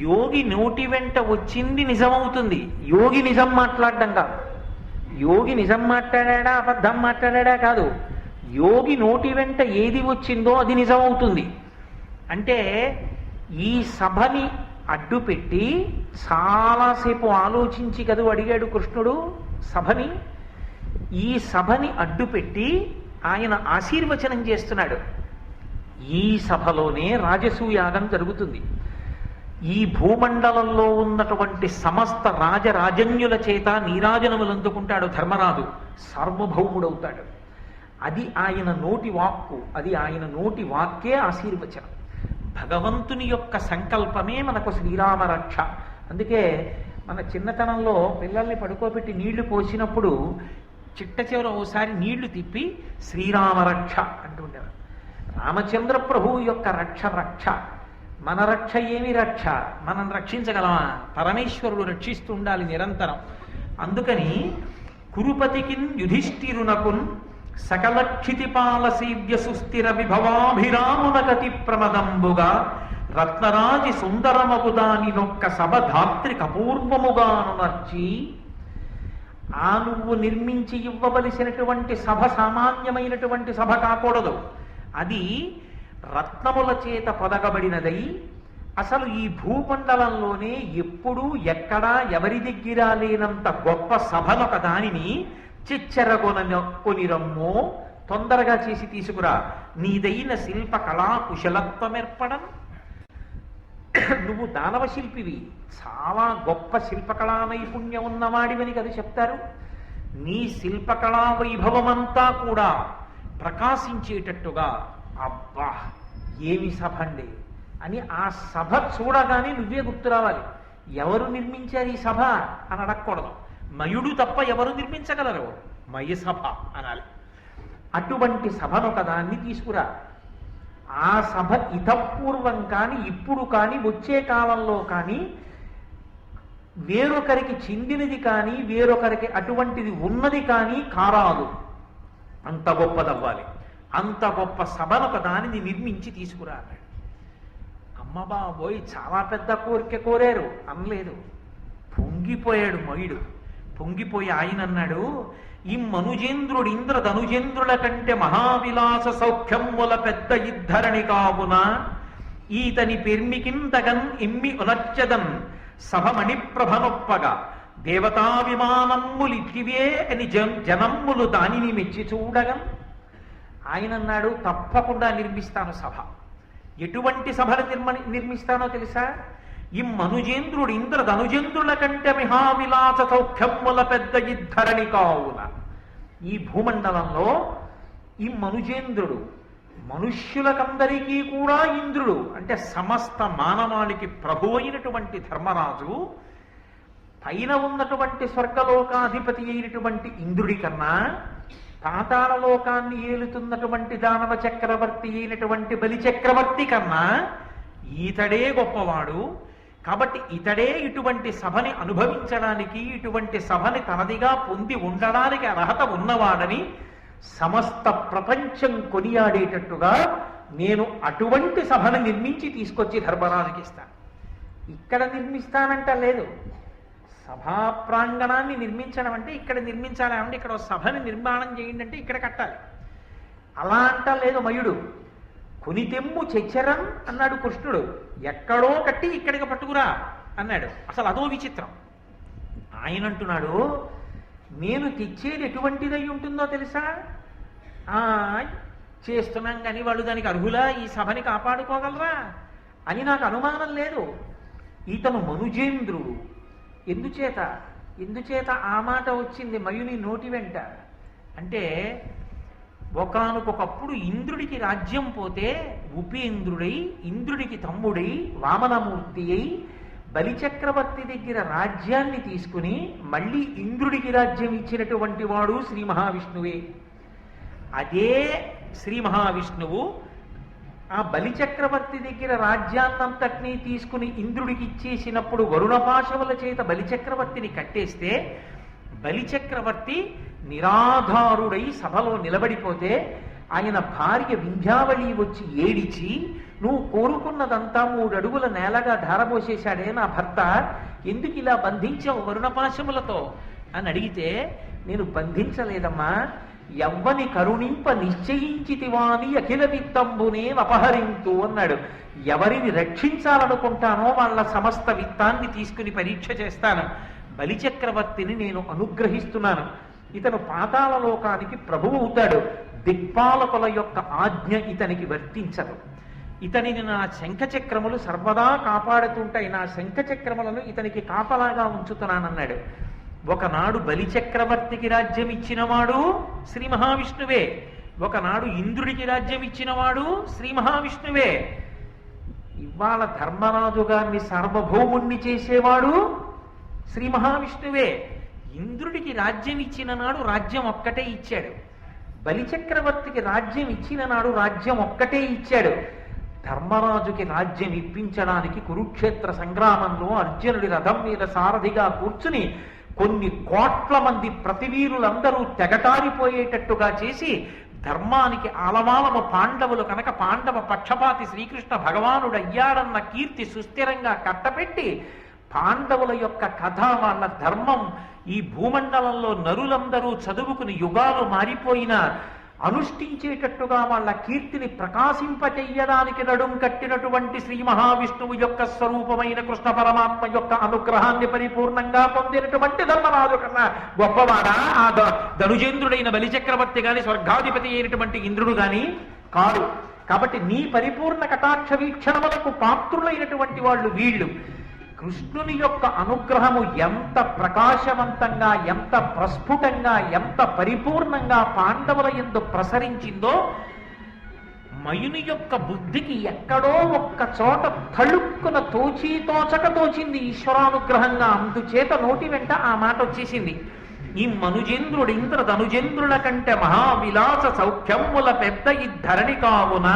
యోగి నోటి వెంట వచ్చింది నిజమవుతుంది. యోగి నిజం మాట్లాడడం కాదు. యోగి నిజం మాట్లాడా అబద్ధం మాట్లాడా కాదు. యోగి నోటి వెంట ఏది వచ్చిందో అది నిజమవుతుంది. అంటే ఈ సభని అడ్డుపెట్టి చాలాసేపు ఆలోచించి కదూ అడిగాడు కృష్ణుడు సభని. ఈ సభని అడ్డుపెట్టి ఆయన ఆశీర్వచనం చేస్తున్నాడు. ఈ సభలోనే రాజసూయాగం జరుగుతుంది. ఈ భూమండలంలో ఉన్నటువంటి సమస్త రాజరాజన్యుల చేత నీరాజనములు అందుకుంటాడు ధర్మరాజు, సార్వభౌముడవుతాడు. అది ఆయన నోటి వాక్కు, అది ఆయన నోటి వాక్కే ఆశీర్వచనం. భగవంతుని యొక్క సంకల్పమే మనకు శ్రీరామ రక్ష. అందుకే మన చిన్నతనంలో పిల్లల్ని పడుకోబెట్టి నీళ్లు పోసినప్పుడు చిట్ట చివర ఓసారి నీళ్లు తిప్పి శ్రీరామ రక్ష అంటుండేవారు. రామచంద్ర ప్రభువు యొక్క రక్ష రక్ష. మన రక్ష ఏమి రక్ష? మనం రక్షించగలమా? పరమేశ్వరుడు రక్షిస్తూ ఉండాలి నిరంతరం. అందుకని కురుపతికిన్ యుధిష్ఠిరునకున్ సకల క్షితిపాల సేవ్య సుస్థిర విభవాభిరామునకతి ప్రమదంబుగా రత్నరాజి సుందరమగుదాని నొక్క సభధాత్రి కపూర్వముగాను నర్చి. ఆ నువ్వు నిర్మించి ఇవ్వవలసినటువంటి సభ సామాన్యమైనటువంటి సభ కాకూడదు. అది రత్నముల చేత పొదగబడినదై అసలు ఈ భూమండలంలోనే ఎప్పుడూ ఎక్కడా ఎవరి దగ్గర లేనంత గొప్ప సభలొక దానిని కొనిరమ్మో, తొందరగా చేసి తీసుకురా. నీదైన శిల్ప కళా కుశలత్వమేర్పడం. నువ్వు దానవ శిల్పివి, చాలా గొప్ప శిల్పకళా నైపుణ్యం ఉన్నవాడివని కదా చెప్తారు. నీ శిల్పకళా వైభవమంతా కూడా ప్రకాశించేటట్టుగా, అబ్బా ఏమి సభ అండి అని ఆ సభ చూడగానే నువ్వే గుర్తు రావాలి. ఎవరు నిర్మించారు ఈ సభ అని అడగకూడదు. మయుడు తప్ప ఎవరు నిర్మించగలరు? మయ సభ అనాలి. అటువంటి సభనొకదాన్ని తీసుకురా. ఆ సభ ఇతపూర్వం కానీ ఇప్పుడు కానీ వచ్చే కాలంలో కానీ వేరొకరికి చెందినది కానీ వేరొకరికి అటువంటిది ఉన్నది కానీ కారాదు. అంత గొప్పదవ్వాలి. అంత గొప్ప సభనొక దానిని నిర్మించి తీసుకురా అన్నాడు. అమ్మ బాబోయ్ చాలా పెద్ద కోరిక కోరారు అనలేదు. పొంగిపోయాడు మయుడు. పొంగిపోయి ఆయన అన్నాడు, ఈ మనుజేంద్రుడు ఇంద్ర ధనుజేంద్రుల కంటే మహావిలాస సౌఖ్యముల పెద్ద ఇద్ధరణి కావున ఈతని పెర్మికింతగన్ ఇమ్మి ఉనర్చదన్ సభమణిప్రభనొప్పగా దేవతా విమానమ్ములిట్టివే అని జనమ్ములు దానిని మెచ్చి చూడగన్. ఆయన అన్నాడు, తప్పకుండా నిర్మిస్తాను సభ. ఎటువంటి సభలు నిర్మిస్తానో తెలుసా? ఈ మనుజేంద్రుడు ఇంద్ర ధనుజేంద్రుల కంటే మహావిలాస సౌఖ్యముల పెద్ద ఇద్ధరణి కావున ఈ భూమండలంలో ఈ మనుజేంద్రుడు మనుష్యులకందరికీ కూడా ఇంద్రుడు, అంటే సమస్త మానవాళికి ప్రభు అయినటువంటి ధర్మరాజు పైన ఉన్నటువంటి స్వర్గలోకాధిపతి అయినటువంటి ఇంద్రుడి కన్నా పాతాళలోకాన్ని ఏలుతున్నటువంటి దానవ చక్రవర్తి అయినటువంటి బలి చక్రవర్తి కన్నా ఈతడే గొప్పవాడు. కాబట్టి ఇతడే ఇటువంటి సభని అనుభవించడానికి, ఇటువంటి సభని తనదిగా పొంది ఉండడానికి అర్హత ఉన్నవాడని సమస్త ప్రపంచం కొనియాడేటట్టుగా నేను అటువంటి సభను నిర్మించి తీసుకొచ్చి ధర్మరాజుకి ఇస్తాను. ఇక్కడ నిర్మిస్తానంట లేదు, సభా ప్రాంగణాన్ని నిర్మించడం అంటే ఇక్కడ నిర్మించాలి, అంటే ఇక్కడ సభని నిర్మాణం చేయండి అంటే ఇక్కడ కట్టాలి. అలా అంట లేదు మయుడు. కొనితెమ్ము చెచ్చరం అన్నాడు కృష్ణుడు, ఎక్కడో కట్టి ఇక్కడికి పట్టుకురా అన్నాడు. అసలు అదో విచిత్రం. ఆయన అంటున్నాడు, నేను తెచ్చేది ఎటువంటిదై ఉంటుందో తెలుసా? చేస్తున్నాం కానీ వాళ్ళు దానికి అర్హులా, ఈ సభని కాపాడుకోగలరా అని నాకు అనుమానం లేదు. ఇతను మనుజేంద్రుడు. ఎందుచేత ఆ మాట వచ్చింది మయుని నోటి వెంట అంటే, ఒకానొకప్పుడు ఇంద్రుడికి రాజ్యం పోతే ఉపేంద్రుడై, ఇంద్రుడికి తమ్ముడై, వామనమూర్తి అయి బలిచక్రవర్తి దగ్గర రాజ్యాన్ని తీసుకుని మళ్ళీ ఇంద్రుడికి రాజ్యం ఇచ్చినటువంటి వాడు శ్రీ మహావిష్ణువే. అదే శ్రీ మహావిష్ణువు ఆ బలిచక్రవర్తి దగ్గర రాజ్యాన్నంతటినీ తీసుకుని ఇంద్రుడికి ఇచ్చేసినప్పుడు వరుణపాశముల చేత బలిచక్రవర్తిని కట్టేస్తే బలిచక్రవర్తి నిరాధారుడై సభలో నిలబడిపోతే ఆయన భార్య వింధ్యావళి వచ్చి ఏడిచి, నువ్వు కోరుకున్నదంతా 3 అడుగుల నేలగా ధారపోసేశాడే నా భర్త, ఎందుకు ఇలా బంధించావు వరుణపాశములతో అని అడిగితే, నేను బంధించలేదమ్మా, ఎవ్వని కరుణింప నిశ్చయించితివాని అఖిల విత్తంబునే అపహరింతు అన్నాడు. ఎవరిని రక్షించాలనుకుంటానో వాళ్ళ సమస్త విత్తాన్ని తీసుకుని పరీక్ష చేస్తాను. బలిచక్రవర్తిని నేను అనుగ్రహిస్తున్నాను. ఇతను పాతాళలోకానికి ప్రభువు అవుతాడు. దిక్పాలకుల యొక్క ఆజ్ఞ ఇతనికి వర్తించదు. ఇతనిని నా శంఖచక్రములు సర్వదా కాపాడుతుంటాయి, నా శంఖచక్రములను ఇతనికి కాపలాగా ఉంచుతున్నానన్నాడు. ఒకనాడు బలిచక్రవర్తికి రాజ్యం ఇచ్చినవాడు శ్రీ మహావిష్ణువే, ఒకనాడు ఇంద్రుడికి రాజ్యం ఇచ్చినవాడు శ్రీ మహావిష్ణువే. ఇవాళ ధర్మరాజు గారిని సార్వభౌముణ్ణి చేసేవాడు శ్రీ మహావిష్ణువే. ఇంద్రుడికి రాజ్యం ఇచ్చిన నాడు రాజ్యం ఒక్కటే ఇచ్చాడు, బలిచక్రవర్తికి రాజ్యం ఇచ్చిన నాడు రాజ్యం ఒక్కటే ఇచ్చాడు. ధర్మరాజుకి రాజ్యం ఇప్పించడానికి కురుక్షేత్ర సంగ్రామంలో అర్జునుడి రథం మీద సారథిగా కూర్చుని కొన్ని కోట్ల మంది ప్రతివీరులందరూ తెగటారిపోయేటట్టుగా చేసి ధర్మానికి ఆలమాలము పాండవులు కనుక పాండవ పక్షపాతి శ్రీకృష్ణ భగవానుడు అయ్యాడన్న కీర్తి సుస్థిరంగా కట్టపెట్టి పాండవుల యొక్క కథ, వాళ్ళ ధర్మం ఈ భూమండలంలో నరులందరూ చదువుకుని యుగాలు మారిపోయినా అనుష్ఠించేటట్టుగా వాళ్ళ కీర్తిని ప్రకాశింపచెయ్యడానికి నడుం కట్టినటువంటి శ్రీ మహావిష్ణువు యొక్క స్వరూపమైన కృష్ణ పరమాత్మ యొక్క అనుగ్రహాన్ని పరిపూర్ణంగా పొందినటువంటి ధర్మరాజు కన్నా గొప్పవాడా ఆ ధనుజేంద్రుడైన బలిచక్రవర్తి గాని, స్వర్గాధిపతి అయినటువంటి ఇంద్రుడు గాని కాదు. కాబట్టి నీ పరిపూర్ణ కటాక్ష వీక్షణములకు పాత్రులైనటువంటి వాళ్ళు వీళ్ళు. కృష్ణుని యొక్క అనుగ్రహము ఎంత ప్రకాశవంతంగా, ఎంత ప్రస్ఫుటంగా, ఎంత పరిపూర్ణంగా పాండవుల యందు ప్రసరించిందో మయుని యొక్క బుద్ధికి ఎక్కడో ఒక్క చోట తళుక్కున తోచక తోచింది ఈశ్వరానుగ్రహంగా. అందుచేత నోటి వెంట ఆ మాట వచ్చేసింది. ఈ మనుజేంద్రుడు ఇంద్ర ధనుజేంద్రుల కంటే మహావిలాస సౌఖ్యముల పెద్ద ఈ ధరణి కావున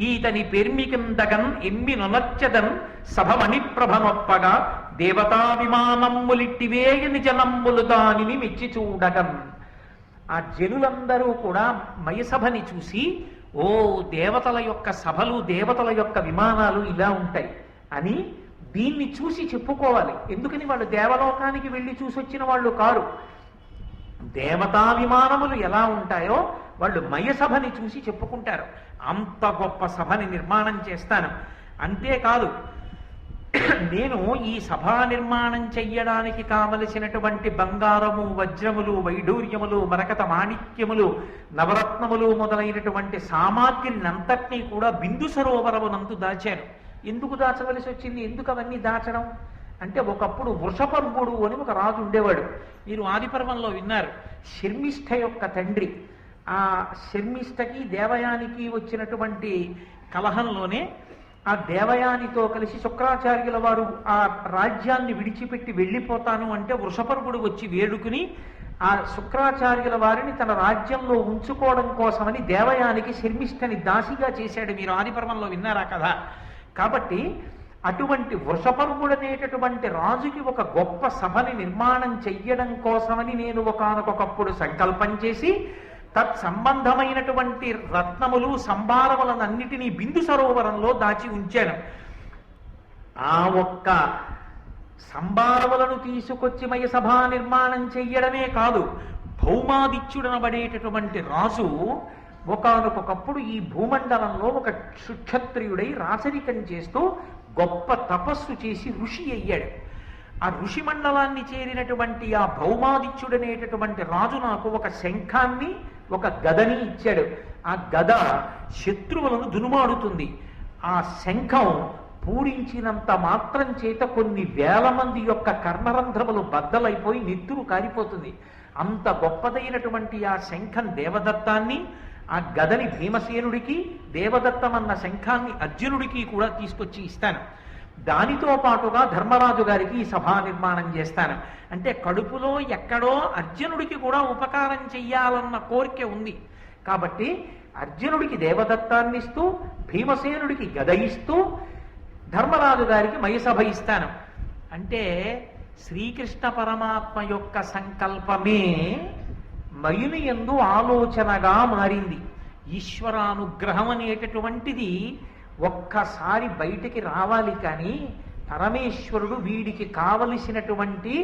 ఈతని పెర్మికిందగన్ ఎమ్మి నొనచ్చదన్ సభమణి ప్రభనొప్పగా దేవతా విమానమ్ములిట్టివేయని జనమ్ములు దానిని మెచ్చి చూడగన్. ఆ జనులందరూ కూడా మయసభని చూసి, ఓ దేవతల యొక్క సభలు, దేవతల యొక్క విమానాలు ఇలా ఉంటాయి అని దీన్ని చూసి చెప్పుకోవాలి. ఎందుకని వాళ్ళు దేవలోకానికి వెళ్ళి చూసొచ్చిన వాళ్ళు కారు. దేవతా విమానములు ఎలా ఉంటాయో వాళ్ళు మయసభని చూసి చెప్పుకుంటారు. అంత గొప్ప సభని నిర్మాణం చేస్తాను. అంతేకాదు, నేను ఈ సభా నిర్మాణం చెయ్యడానికి కావలసినటువంటి బంగారము, వజ్రములు, వైఢూర్యములు, మరకత మాణిక్యములు, నవరత్నములు మొదలైనటువంటి సామాగ్రినంతటినీ కూడా బిందు సరోవరమునందు దాచాను. ఎందుకు దాచవలసి వచ్చింది? ఎందుకు అవన్నీ దాచడం అంటే, ఒకప్పుడు వృషపర్వుడు అని ఒక రాజు ఉండేవాడు. మీరు ఆదిపర్వంలో విన్నారు. శర్మిష్ఠ యొక్క తండ్రి. ఆ శర్మిష్టకి దేవయానికి వచ్చినటువంటి కలహంలోనే ఆ దేవయానితో కలిసి శుక్రాచార్యుల వారు ఆ రాజ్యాన్ని విడిచిపెట్టి వెళ్ళిపోతాను అంటే వృషపర్వుడు వచ్చి వేడుకుని ఆ శుక్రాచార్యుల వారిని తన రాజ్యంలో ఉంచుకోవడం కోసమని దేవయానికి శర్మిష్టని దాసిగా చేశాడు. మీరు ఆదిపర్వంలో విన్నారా కదా. కాబట్టి అటువంటి వృషపర్వుడనేటటువంటి రాజుకి ఒక గొప్ప సభని నిర్మాణం చెయ్యడం కోసమని నేను ఒకానొకప్పుడు సంకల్పం చేసి తత్సంబంధమైనటువంటి రత్నములు సంభారములనన్నిటినీ బిందు సరోవరంలో దాచి ఉంచాను. ఆ ఒక్క సంభారములను తీసుకొచ్చి మయసభా నిర్మాణం చెయ్యడమే కాదు, భౌమాదిత్యుడనబడేటటువంటి రాజు ఒకానొకప్పుడు ఈ భూమండలంలో ఒక సుక్షత్రియుడై రాచరికం చేస్తూ గొప్ప తపస్సు చేసి ఋషి అయ్యాడు. ఆ ఋషి మండలాన్ని చేరినటువంటి ఆ భౌమాదిత్యుడనేటటువంటి రాజు నాకు ఒక శంఖాన్ని ఒక గదని ఇచ్చాడు. ఆ గద శత్రువులను దునుమాడుతుంది. ఆ శంఖం పూరించినంత మాత్రం చేత కొన్ని వేల మంది యొక్క కర్ణరంధ్రములు బద్దలైపోయి నెత్తురు కారిపోతుంది. అంత గొప్పదైనటువంటి ఆ శంఖం దేవదత్తాన్ని, ఆ గదని భీమసేనుడికి, దేవదత్తమన్న శంఖాన్ని అర్జునుడికి కూడా తీసుకొచ్చి ఇస్తాను. దానితో పాటుగా ధర్మరాజు గారికి ఈ సభా నిర్మాణం చేస్తాను. అంటే కడుపులో ఎక్కడో అర్జునుడికి కూడా ఉపకారం చెయ్యాలన్న కోరిక ఉంది. కాబట్టి అర్జునుడికి దేవదత్తాన్ని ఇస్తూ, భీమసేనుడికి గద ఇస్తూ, ధర్మరాజు గారికి మయసభ ఇస్తాను. అంటే శ్రీకృష్ణ పరమాత్మ యొక్క సంకల్పమే మయుని యందు ఆలోచనగా మారింది. ఈశ్వరానుగ్రహం అనేటటువంటిది ఒక్కసారి బయటికి రావాలి. కానీ పరమేశ్వరుడు వీడికి కావలసినటువంటి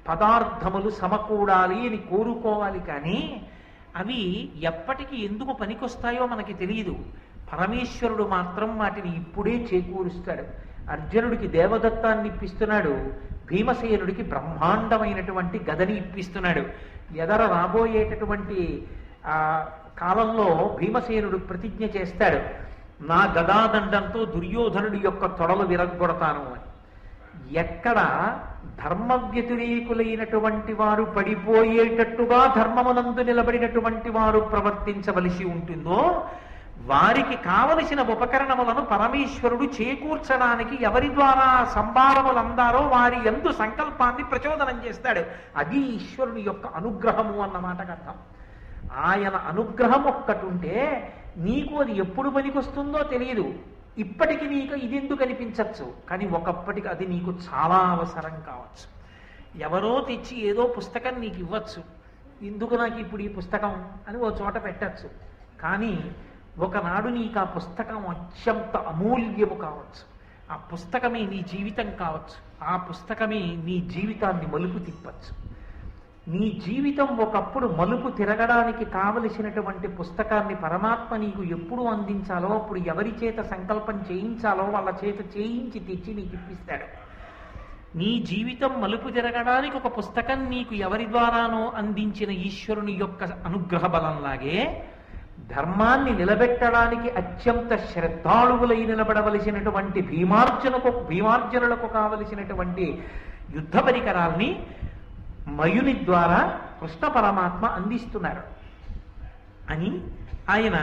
పదార్థములు సమకూడాలి అని కోరుకోవాలి. కానీ అవి ఎప్పటికి ఎందుకు పనికొస్తాయో మనకి తెలియదు. పరమేశ్వరుడు మాత్రం వాటిని ఇప్పుడే చేకూరుస్తాడు. అర్జునుడికి దేవదత్తాన్ని ఇప్పిస్తున్నాడు, భీమసేనుడికి బ్రహ్మాండమైనటువంటి గదని ఇప్పిస్తున్నాడు. ఎదర రాబోయేటటువంటి కాలంలో భీమసేనుడు ప్రతిజ్ఞ చేస్తాడు, నా గదాదండంతో దుర్యోధనుడి యొక్క తొడలు విరగ్గొడతాను అని. ఎక్కడ ధర్మ వ్యతిరేకులైనటువంటి వారు పడిపోయేటట్టుగా ధర్మమునందు నిలబడినటువంటి వారు ప్రవర్తించవలసి ఉంటుందో వారికి కావలసిన ఉపకరణములను పరమేశ్వరుడు చేకూర్చడానికి ఎవరి ద్వారా సంభారములు అందారో వారి యందు సంకల్పాన్ని ప్రచోదనం చేస్తాడు. అది ఈశ్వరుని యొక్క అనుగ్రహము అన్నమాటకు అర్థం. ఆయన అనుగ్రహం ఒక్కటి ఉంటే నీకు అది ఎప్పుడు పనికొస్తుందో తెలియదు. ఇప్పటికి నీకు ఇది ఎందుకు అనిపించవచ్చు, కానీ ఒకప్పటికి అది నీకు చాలా అవసరం కావచ్చు. ఎవరో తెచ్చి ఏదో పుస్తకం నీకు ఇవ్వచ్చు, ఎందుకు నాకు ఇప్పుడు ఈ పుస్తకం అని ఓ చోట పెట్టచ్చు. కానీ ఒకనాడు నీకు ఆ పుస్తకం అత్యంత అమూల్యము కావచ్చు. ఆ పుస్తకమే నీ జీవితం కావచ్చు. ఆ పుస్తకమే నీ జీవితాన్ని మలుపు తిప్పచ్చు. నీ జీవితం ఒకప్పుడు మలుపు తిరగడానికి కావలసినటువంటి పుస్తకాన్ని పరమాత్మ నీకు ఎప్పుడు అందించాలో అప్పుడు ఎవరి చేత సంకల్పం చేయించాలో వాళ్ళ చేత చేయించి తెచ్చి నీకు ఇప్పిస్తాడు. నీ జీవితం మలుపు తిరగడానికి ఒక పుస్తకం నీకు ఎవరి ద్వారానో అందించిన ఈశ్వరుని యొక్క అనుగ్రహ బలంలాగే ధర్మాన్ని నిలబెట్టడానికి అత్యంత శ్రద్ధాళువులై నిలబడవలసినటువంటి భీమార్జనులకు కావలసినటువంటి యుద్ధ పరికరాల్ని మయుని ద్వారా కృష్ణ పరమాత్మ అందిస్తున్నారు అని ఆయన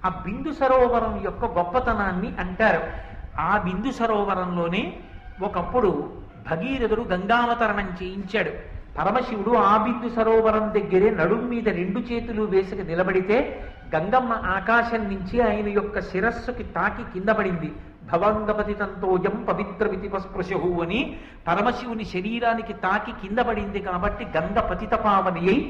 ఆ బిందు సరోవరం యొక్క గొప్పతనాన్ని అంటారు. ఆ బిందు సరోవరంలోనే ఒకప్పుడు భగీరథుడు గంగావతరణం చేయించాడు. పరమశివుడు ఆ బిందు సరోవరం దగ్గరే నడుం మీద 2 చేతులు వేసుకు నిలబడితే గంగమ్మ ఆకాశం నుంచి ఆయన యొక్క శిరస్సుకి తాకి కింద పడింది. భవంగపతి తంతోజం పవిత్ర వితిపస్పృశు అని పరమశివుని శరీరానికి తాకి కింద పడింది. కాబట్టి గంగ పతిత పావని అయి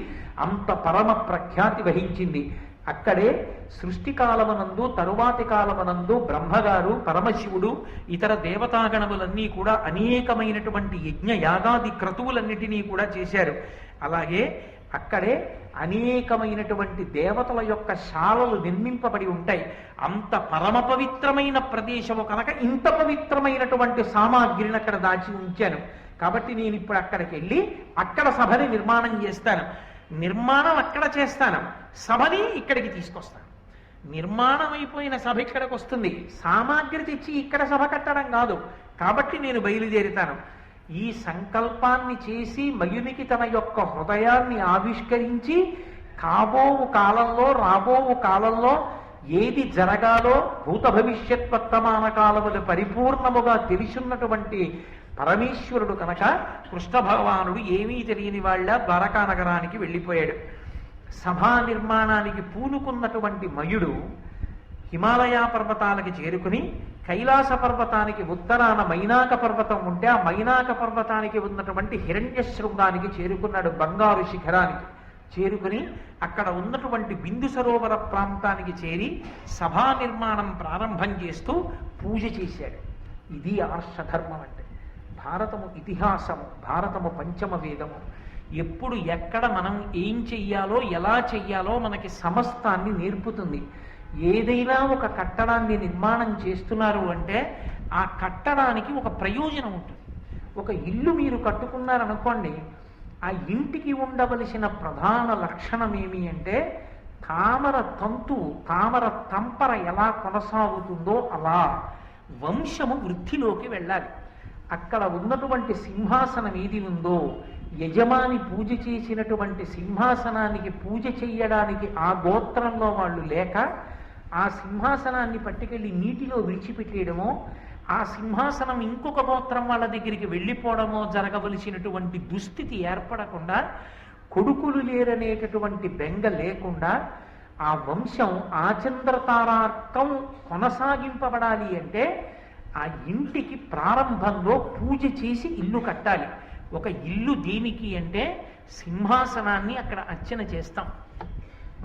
అంత పరమ ప్రఖ్యాతి వహించింది. అక్కడే సృష్టి కాలమనందు తరువాతి కాలమనందు బ్రహ్మగారు, పరమశివుడు, ఇతర దేవతాగణములన్నీ కూడా అనేకమైనటువంటి యజ్ఞ యాగాది క్రతువులన్నిటినీ కూడా చేశారు. అలాగే అక్కడే అనేకమైనటువంటి దేవతల యొక్క శాలలు నిర్మింపబడి ఉంటాయి. అంత పరమ పవిత్రమైన ప్రదేశము కనుక ఇంత పవిత్రమైనటువంటి సామాగ్రిని అక్కడ దాచి ఉంచాను. కాబట్టి నేను ఇప్పుడు అక్కడికి వెళ్ళి అక్కడ సభని నిర్మాణం చేస్తాను. నిర్మాణం అక్కడ చేస్తాను, సభని ఇక్కడికి తీసుకొస్తాను. నిర్మాణం అయిపోయిన సభ ఇక్కడికి వస్తుంది, సామాగ్రి తెచ్చి ఇక్కడ సభ కట్టడం కాదు. కాబట్టి నేను బయలుదేరుతాను. ఈ సంకల్పాన్ని చేసి మయునికి తన యొక్క హృదయాన్ని ఆవిష్కరించి కాబోవు కాలంలో రాబోవు కాలంలో ఏది జరగాలో భూత భవిష్యత్ వర్తమాన కాలములు పరిపూర్ణముగా తెలిసిన్నటువంటి పరమేశ్వరుడు కనుక కృష్ణ భగవానుడు ఏమీ తెలియని వాళ్ళ ద్వారకా నగరానికి వెళ్ళిపోయాడు. సభా నిర్మాణానికి పూనుకున్నటువంటి మయుడు హిమాలయ పర్వతాలకి చేరుకుని కైలాస పర్వతానికి ఉత్తరాన మైనాక పర్వతం ఉంటే ఆ మైనాక పర్వతానికి ఉన్నటువంటి హిరణ్య శృంగానికి చేరుకున్నాడు. బంగారు శిఖరానికి చేరుకుని అక్కడ ఉన్నటువంటి బిందు సరోవర ప్రాంతానికి చేరి సభా నిర్మాణం ప్రారంభం చేస్తూ పూజ చేశాడు. ఇది ఆర్షధర్మం అంటే. భారతము ఇతిహాసము, భారతము పంచమ వేదము. ఎప్పుడు ఎక్కడ మనం ఏం చెయ్యాలో ఎలా చెయ్యాలో మనకి సమస్తాన్ని నేర్పుతుంది. ఏదైనా ఒక కట్టడాన్ని నిర్మాణం చేస్తున్నారు అంటే ఆ కట్టడానికి ఒక ప్రయోజనం ఉంటుంది. ఒక ఇల్లు మీరు కట్టుకున్నారనుకోండి, ఆ ఇంటికి ఉండవలసిన ప్రధాన లక్షణం ఏమి అంటే తామర తంతు, తామర తంపర ఎలా కొనసాగుతుందో అలా వంశము వృద్ధిలోకి వెళ్ళాలి. అక్కడ ఉన్నటువంటి సింహాసనం ఏది ఉందో, యజమాని పూజ చేసినటువంటి సింహాసనానికి పూజ చెయ్యడానికి ఆ గోత్రంలో వాళ్ళు లేక ఆ సింహాసనాన్ని పట్టుకెళ్ళి నీటిలో విడిచిపెట్టేయడమో, ఆ సింహాసనం ఇంకొక గోత్రం వాళ్ళ దగ్గరికి వెళ్ళిపోవడమో జరగవలసినటువంటి దుస్థితి ఏర్పడకుండా, కొడుకులు లేరనేటటువంటి బెంగ లేకుండా ఆ వంశం ఆచంద్రతారార్కం కొనసాగింపబడాలి అంటే ఆ ఇంటికి ప్రారంభంలో పూజ చేసి ఇల్లు కట్టాలి. ఒక ఇల్లు దేనికి అంటే సింహాసనాన్ని అక్కడ అర్చన చేస్తాం.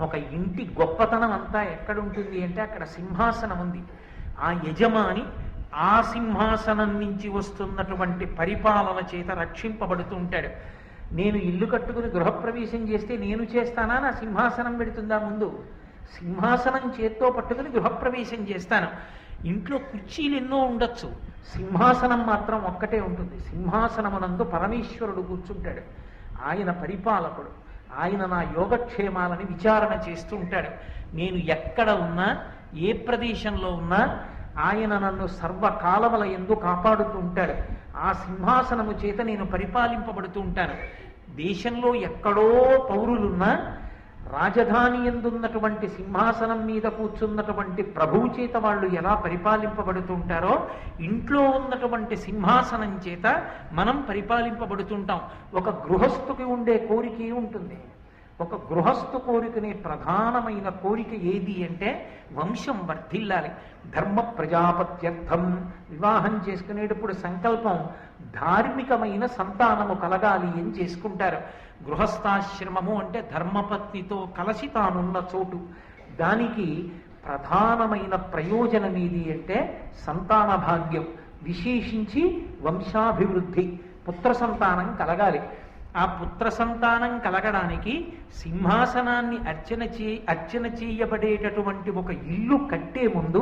ఒక ఇంటి గొప్పతనం అంతా ఎక్కడుంటుంది అంటే అక్కడ సింహాసనం ఉంది. ఆ యజమాని ఆ సింహాసనం నుంచి వస్తున్నటువంటి పరిపాలన చేత రక్షింపబడుతూ ఉంటాడు. నేను ఇల్లు కట్టుకుని గృహప్రవేశం చేస్తే నేను చేస్తానా, నా సింహాసనం పెడుతుందా ముందు? సింహాసనం చేత్తో పట్టుకుని గృహప్రవేశం చేస్తాను. ఇంట్లో కుర్చీలు ఎన్నో ఉండొచ్చు, సింహాసనం మాత్రం ఒక్కటే ఉంటుంది. సింహాసనమునందు పరమేశ్వరుడు కూర్చుంటాడు. ఆయన పరిపాలకుడు. ఆయన నా యోగక్షేమాలని విచారణ చేస్తూ ఉంటాడు. నేను ఎక్కడ ఉన్నా, ఏ ప్రదేశంలో ఉన్నా ఆయన నన్ను సర్వకాలముల యందు కాపాడుతూ ఉంటాడు. ఆ సింహాసనము చేత నేను పరిపాలింపబడుతూ ఉంటాను. దేశంలో ఎక్కడో పౌరులున్నా రాజధాని ఎందున్నటువంటి సింహాసనం మీద కూర్చున్నటువంటి ప్రభువు చేత వాళ్ళు ఎలా పరిపాలింపబడుతుంటారో ఇంట్లో ఉన్నటువంటి సింహాసనం చేత మనం పరిపాలింపబడుతుంటాం. ఒక గృహస్థుకి ఉండే కోరిక ఉంటుంది. ఒక గృహస్థు కోరికనే ప్రధానమైన కోరిక ఏది అంటే వంశం వర్ధిల్లాలి. ధర్మ ప్రజాపత్యర్థం. వివాహం చేసుకునేటప్పుడు సంకల్పం ధార్మికమైన సంతానము కలగాలి అని చేసుకుంటారు. గృహస్థాశ్రమము అంటే ధర్మపత్నితో కలిసి తానున్న చోటు. దానికి ప్రధానమైన ప్రయోజనం ఏది అంటే సంతాన భాగ్యం, విశేషించి వంశాభివృద్ధి, పుత్ర సంతానం కలగాలి. ఆ పుత్ర సంతానం కలగడానికి సింహాసనాన్ని అర్చన చేయబడేటటువంటి ఒక ఇల్లు కట్టే ముందు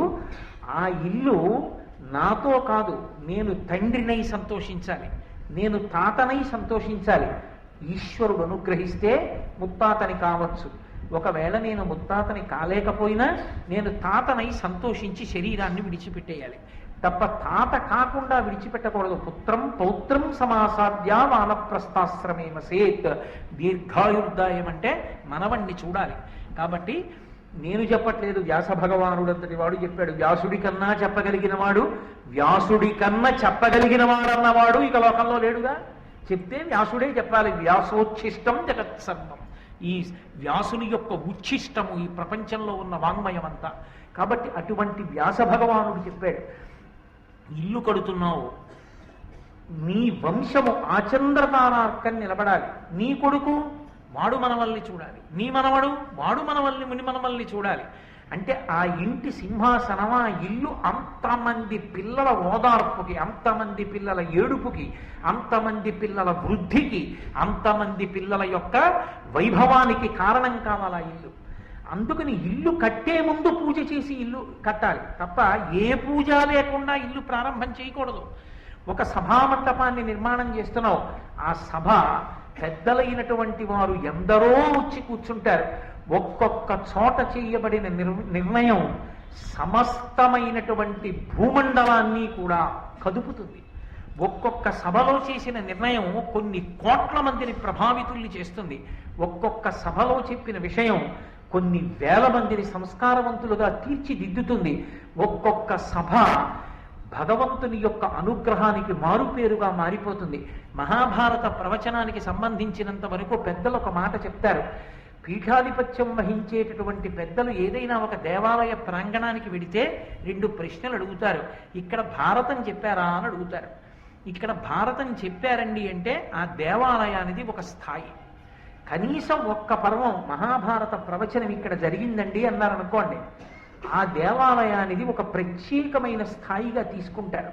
ఆ ఇల్లు నాతో కాదు, నేను తండ్రినై సంతోషించాలి, నేను తాతనై సంతోషించాలి. ఈశ్వరుడు అనుగ్రహిస్తే ముత్తాతని కావచ్చు. ఒకవేళ నేను ముత్తాతని కాలేకపోయినా నేను తాతనై సంతోషించి శరీరాన్ని విడిచిపెట్టేయాలి తప్ప తాత కాకుండా విడిచిపెట్టకూడదు. పుత్రం పౌత్రం సమాసాద్య వానప్రస్థాశ్రమేమ సేత్. దీర్ఘాయుర్దాయం అంటే మనవణ్ణి చూడాలి. కాబట్టి నేను చెప్పట్లేదు, వ్యాస భగవానుడు అంతటి వాడు చెప్పాడు. వ్యాసుడి కన్నా చెప్పగలిగిన వాడు, వ్యాసుడి కన్నా చెప్పగలిగిన వాడన్నవాడు ఇక లోకంలో లేడుగా. చెప్తే వ్యాసుడే చెప్పాలి. వ్యాసోచ్ఛిష్టం జగత్సర్వం. ఈ వ్యాసుని యొక్క ఉచ్ఛిష్టము ఈ ప్రపంచంలో ఉన్న వాంగ్మయం అంతా. కాబట్టి అటువంటి వ్యాస భగవానుడు చెప్పాడు, ఇల్లు కడుతున్నావు, నీ వంశము ఆచంద్రతారార్కం నిలబడాలి. నీ కొడుకు వాడు మనవల్ని చూడాలి, నీ మనవడు వాడు మనవల్ని ముని మనవల్ని చూడాలి. అంటే ఆ ఇంటి సింహాసనం, ఆ ఇల్లు అంతమంది పిల్లల ఓదార్పుకి, అంతమంది పిల్లల ఏడుపుకి, అంతమంది పిల్లల వృద్ధికి, అంతమంది పిల్లల యొక్క వైభవానికి కారణం కావాలి ఆ ఇల్లు. అందుకని ఇల్లు కట్టే ముందు పూజ చేసి ఇల్లు కట్టాలి తప్ప ఏ పూజ లేకుండా ఇల్లు ప్రారంభం చేయకూడదు. ఒక సభామంటపాన్ని నిర్మాణం చేస్తున్నావు, ఆ సభ పెద్దలైనటువంటి వారు ఎందరో వచ్చి కూర్చుంటారు. ఒక్కొక్క చోట చేయబడిన నిర్ణయం సమస్తమైనటువంటి భూమండలాన్ని కూడా కదుపుతుంది. ఒక్కొక్క సభలో చేసిన నిర్ణయం కొన్ని కోట్ల మందిని ప్రభావితుల్ని చేస్తుంది. ఒక్కొక్క సభలో చెప్పిన విషయం కొన్ని వేల మందిని సంస్కారవంతులుగా తీర్చిదిద్దుతుంది. ఒక్కొక్క సభ భగవంతుని యొక్క అనుగ్రహానికి మారుపేరుగా మారిపోతుంది. మహాభారత ప్రవచనానికి సంబంధించినంత వరకు పెద్దలు ఒక మాట చెప్తారు. పీఠాధిపత్యం వహించేటటువంటి పెద్దలు ఏదైనా ఒక దేవాలయ ప్రాంగణానికి వెడితే 2 ప్రశ్నలు అడుగుతారు. ఇక్కడ భారతం చెప్పారా అని అడుగుతారు. ఇక్కడ భారతం చెప్పారండి అంటే ఆ దేవాలయానికి ఒక స్థాయి. కనీసం ఒక్క పర్వం మహాభారత ప్రవచనం ఇక్కడ జరిగిందండి అన్నారనుకోండి, ఆ దేవాలయానికి ఒక ప్రత్యేకమైన స్థాయిగా తీసుకుంటారు.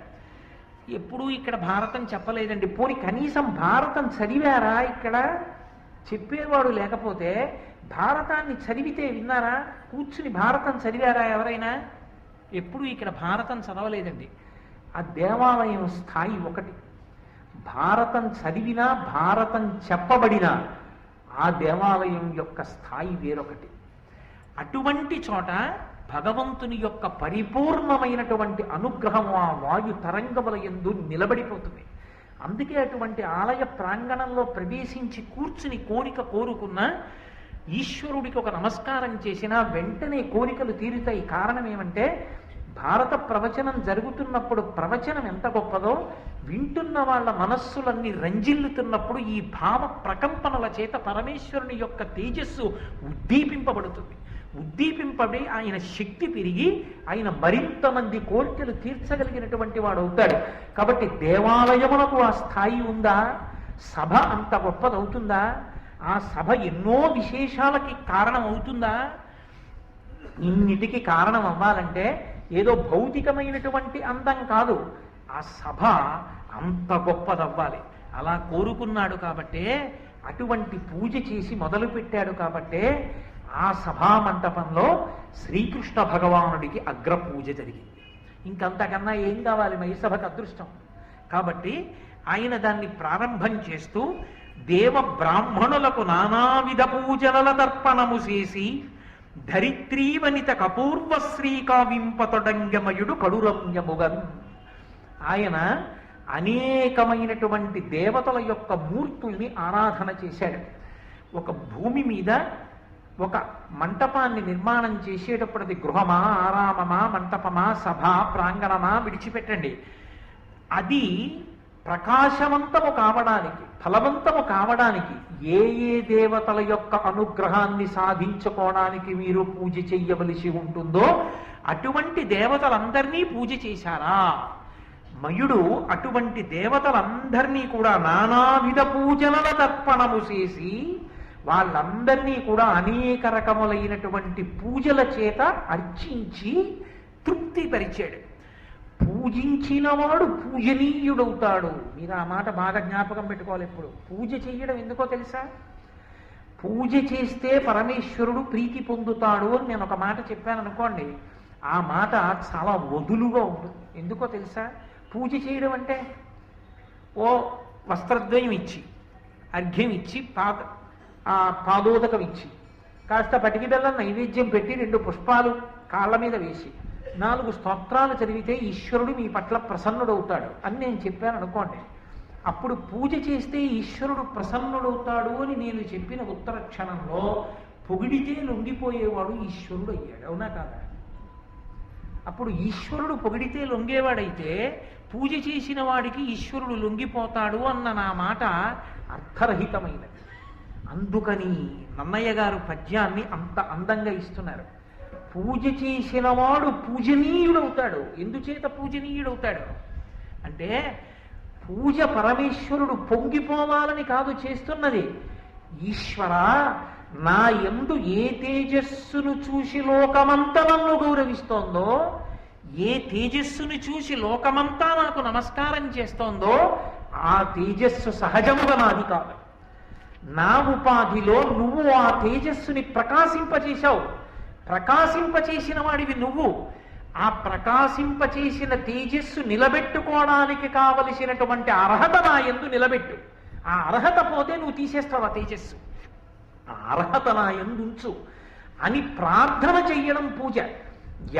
ఎప్పుడూ ఇక్కడ భారతం చెప్పలేదండి, పోనీ కనీసం భారతం చదివారా, ఇక్కడ చెప్పేవాడు లేకపోతే భారతాన్ని చదివితే విన్నారా, కూర్చుని భారతం చదివారా ఎవరైనా? ఎప్పుడూ ఇక్కడ భారతం చదవలేదండి. ఆ దేవాలయం స్థాయి ఒకటి. భారతం చదివినా భారతం చెప్పబడినా ఆ దేవాలయం యొక్క స్థాయి వేరొకటి. అటువంటి చోట భగవంతుని యొక్క పరిపూర్ణమైనటువంటి అనుగ్రహం ఆ వాయు తరంగముల యందు నిలబడిపోతుంది. అందుకే అటువంటి ఆలయ ప్రాంగణంలో ప్రవేశించి కూర్చుని కోరిక కోరుకున్న ఈశ్వరుడికి ఒక నమస్కారం చేసినా వెంటనే కోరికలు తీరుతాయి. కారణం ఏమంటే భారత ప్రవచనం జరుగుతున్నప్పుడు ప్రవచనం ఎంత గొప్పదో వింటున్న వాళ్ళ మనస్సులన్నీ రంజిల్లుతున్నప్పుడు ఈ భావ ప్రకంపనల చేత పరమేశ్వరుని యొక్క తేజస్సు ఉద్దీపింపబడుతుంది. ఉద్దీపింపబడి ఆయన శక్తి పెరిగి ఆయన మరింత మంది కోరికలు తీర్చగలిగినటువంటి వాడు అవుతాడు. కాబట్టి దేవాలయమునకు ఆ స్థాయి ఉందా? సభ అంత గొప్పదవుతుందా? ఆ సభ ఎన్నో విశేషాలకి కారణం అవుతుందా? ఇన్నిటికి కారణం అవ్వాలంటే ఏదో భౌతికమైనటువంటి అందం కాదు, ఆ సభ అంత గొప్పదవ్వాలి. అలా కోరుకున్నాడు కాబట్టే, అటువంటి పూజ చేసి మొదలు పెట్టాడు కాబట్టే ఆ సభా మంటపంలో శ్రీకృష్ణ భగవానుడికి అగ్రపూజ జరిగింది. ఇంకంతకన్నా ఏం కావాలి ఈ సభకు అదృష్టం? కాబట్టి ఆయన దాన్ని ప్రారంభం చేస్తూ దేవ బ్రాహ్మణులకు నానావిధ పూజల తర్పణము చేసి ధరిత్రీవనిత కపూర్వ శ్రీకావింపతొడంగమయుడు కడురమ్యముగన్. ఆయన అనేకమైనటువంటి దేవతల యొక్క మూర్తుల్ని ఆరాధన చేశాడు. ఒక భూమి మీద ఒక మంటపాన్ని నిర్మాణం చేసేటప్పుడు అది గృహమా, ఆరామమా, మంటపమా, సభ, ప్రాంగణమా విడిచిపెట్టండి, అది ప్రకాశవంతము కావడానికి, ఫలవంతము కావడానికి ఏ ఏ దేవతల యొక్క అనుగ్రహాన్ని సాధించుకోవడానికి మీరు పూజ చెయ్యవలసి ఉంటుందో అటువంటి దేవతలందరినీ పూజ చేశారా? మయుడు అటువంటి దేవతలందరినీ కూడా నానావిధ పూజల తర్పణము చేసి వాళ్ళందరినీ కూడా అనేక రకములైనటువంటి పూజల చేత అర్చించి తృప్తిపరిచాడు. పూజించిన వాడు పూజనీయుడవుతాడు. మీరు ఆ మాట బాగా జ్ఞాపకం పెట్టుకోవాలి. ఎప్పుడు పూజ చేయడం ఎందుకో తెలుసా? పూజ చేస్తే పరమేశ్వరుడు ప్రీతి పొందుతాడు అని నేను ఒక మాట చెప్పాను అనుకోండి, ఆ మాట చాలా వదులుగా ఉంటుంది. ఎందుకో తెలుసా? పూజ చేయడం అంటే ఓ వస్త్రద్వయం ఇచ్చి, అర్ఘ్యం ఇచ్చి, పాదోదకం ఇచ్చి, కాస్త పటికి బెల్లం నైవేద్యం పెట్టి 2 పుష్పాలు కాళ్ళ మీద వేసి 4 స్తోత్రాలు చదివితే ఈశ్వరుడు మీ పట్ల ప్రసన్నుడవుతాడు అని నేను చెప్పాను అనుకోండి. అప్పుడు పూజ చేస్తే ఈశ్వరుడు ప్రసన్నుడవుతాడు అని నేను చెప్పిన ఉత్తర క్షణంలో పొగిడితే లొంగిపోయేవాడు ఈశ్వరుడు అయ్యాడు. అవునా కాదా? అప్పుడు ఈశ్వరుడు పొగిడితే లొంగేవాడైతే పూజ చేసిన వాడికి ఈశ్వరుడు లొంగిపోతాడు అన్న నా మాట అర్థరహితమైనది. అందుకని నన్నయ్య గారు పద్యాన్ని అంత అందంగా ఇస్తున్నారు. పూజ చేసిన వాడు పూజనీయుడవుతాడు. ఎందుచేత పూజనీయుడవుతాడు అంటే పూజ పరమేశ్వరుడు పొంగిపోవాలని కాదు చేస్తున్నది. ఈశ్వర, నా యందు ఏ తేజస్సును చూసి లోకమంతా నన్ను గౌరవిస్తోందో, ఏ తేజస్సును చూసి లోకమంతా నాకు నమస్కారం చేస్తోందో ఆ తేజస్సు సహజముగా నాది కాదు. నా ఉపాధిలో నువ్వు ఆ తేజస్సుని ప్రకాశింపచేశావు. ప్రకాశింపచేసిన వాడివి నువ్వు. ఆ ప్రకాశింపచేసిన తేజస్సు నిలబెట్టుకోవడానికి కావలసినటువంటి అర్హత నా యందు నిలబెట్టు. ఆ అర్హత పోతే నువ్వు తీసేస్తావు ఆ తేజస్సు. ఆ అర్హత నా యందు ఉంచు అని ప్రార్థన చెయ్యడం పూజ.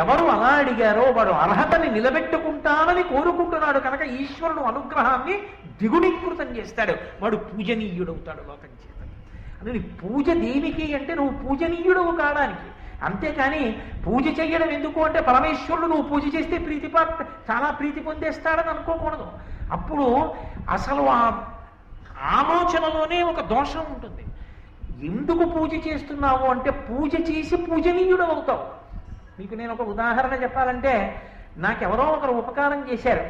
ఎవరు అలా అడిగారో వాడు అర్హతని నిలబెట్టుకుంటానని కోరుకుంటున్నాడు కనుక ఈశ్వరుడు అనుగ్రహాన్ని ద్విగుణీకృతం చేస్తాడు, వాడు పూజనీయుడవుతాడు లోకం చేత. అని పూజ దేనికి అంటే నువ్వు పూజనీయుడవు కావడానికి. అంతేకాని పూజ చెయ్యడం ఎందుకు అంటే పరమేశ్వరుడు నువ్వు పూజ చేస్తే చాలా ప్రీతి పొందేస్తాడని అనుకోకూడదు. అప్పుడు అసలు ఆ ఆలోచనలోనే ఒక దోషం ఉంటుంది. ఎందుకు పూజ చేస్తున్నావు అంటే పూజ చేసి పూజనీయుడు అవుతావు. మీకు నేను ఒక ఉదాహరణ చెప్పాలంటే, నాకెవరో ఒకరు ఉపకారం చేశారు.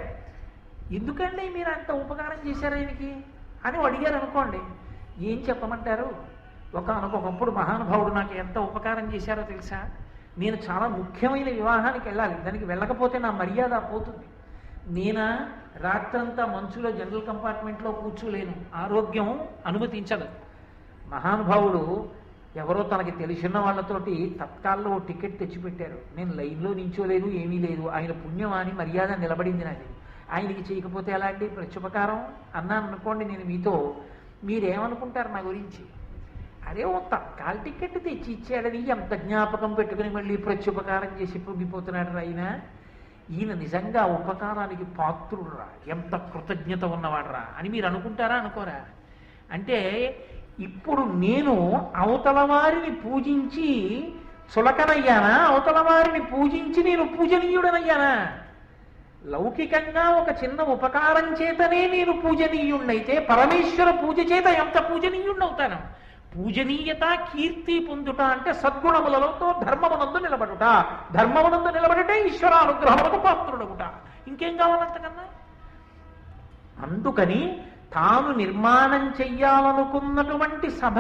ఎందుకండి మీరు అంత ఉపకారం చేశారు ఆయనకి అని అడిగారు అనుకోండి, ఏం చెప్పమంటారు? ఒకనొకప్పుడు మహానుభావుడు నాకు ఎంత ఉపకారం చేశారో తెలుసా? నేను చాలా ముఖ్యమైన వివాహానికి వెళ్ళాలి, దానికి వెళ్ళకపోతే నా మర్యాద పోతుంది. నేనా రాత్రంతా మంచులో జనరల్ కంపార్ట్మెంట్లో కూర్చోలేను, ఆరోగ్యం అనుమతించదు. మహానుభావుడు ఎవరో తనకి తెలిసిన వాళ్ళతోటి తత్కాల్లో టికెట్ తెచ్చిపెట్టారు. నేను లైన్లో నించోలేదు, ఏమీ లేదు. ఆయన పుణ్యం అని మర్యాద నిలబడింది నాది. ఆయనకి చేయకపోతే ఎలాంటి ప్రత్యుపకారం అన్నాను అనుకోండి, నేను మీతో మీరేమనుకుంటారు నా గురించి? అదే ఓ తత్కాల టికెట్ తెచ్చి ఇచ్చాడని ఎంత జ్ఞాపకం పెట్టుకుని మళ్ళీ ప్రత్యుపకారం చేసి పొంగిపోతున్నాడు ఆయన. ఈయన నిజంగా ఉపకారానికి పాత్రుడురా, ఎంత కృతజ్ఞత ఉన్నవాడరా అని మీరు అనుకుంటారా అనుకోరా? అంటే ఇప్పుడు నేను అవతల వారిని పూజించి చులకనయ్యానా? అవతల వారిని పూజించి నేను పూజనీయుడనయ్యానా? లౌకికంగా ఒక చిన్న ఉపకారం చేతనే నేను పూజనీయుణ్ణైతే పరమేశ్వర పూజ చేత ఎంత పూజనీయుణ్ణవుతాను? పూజనీయత కీర్తి పొందుట అంటే సద్గుణములతో ధర్మమునందు నిలబడుట, ధర్మమునందు నిలబడుటే ఈశ్వరానుగ్రహములకు పాత్రుడగుట. ఇంకేం కావాలంతకన్నా? అందుకని తాను నిర్మాణం చెయ్యాలనుకున్నటువంటి సభ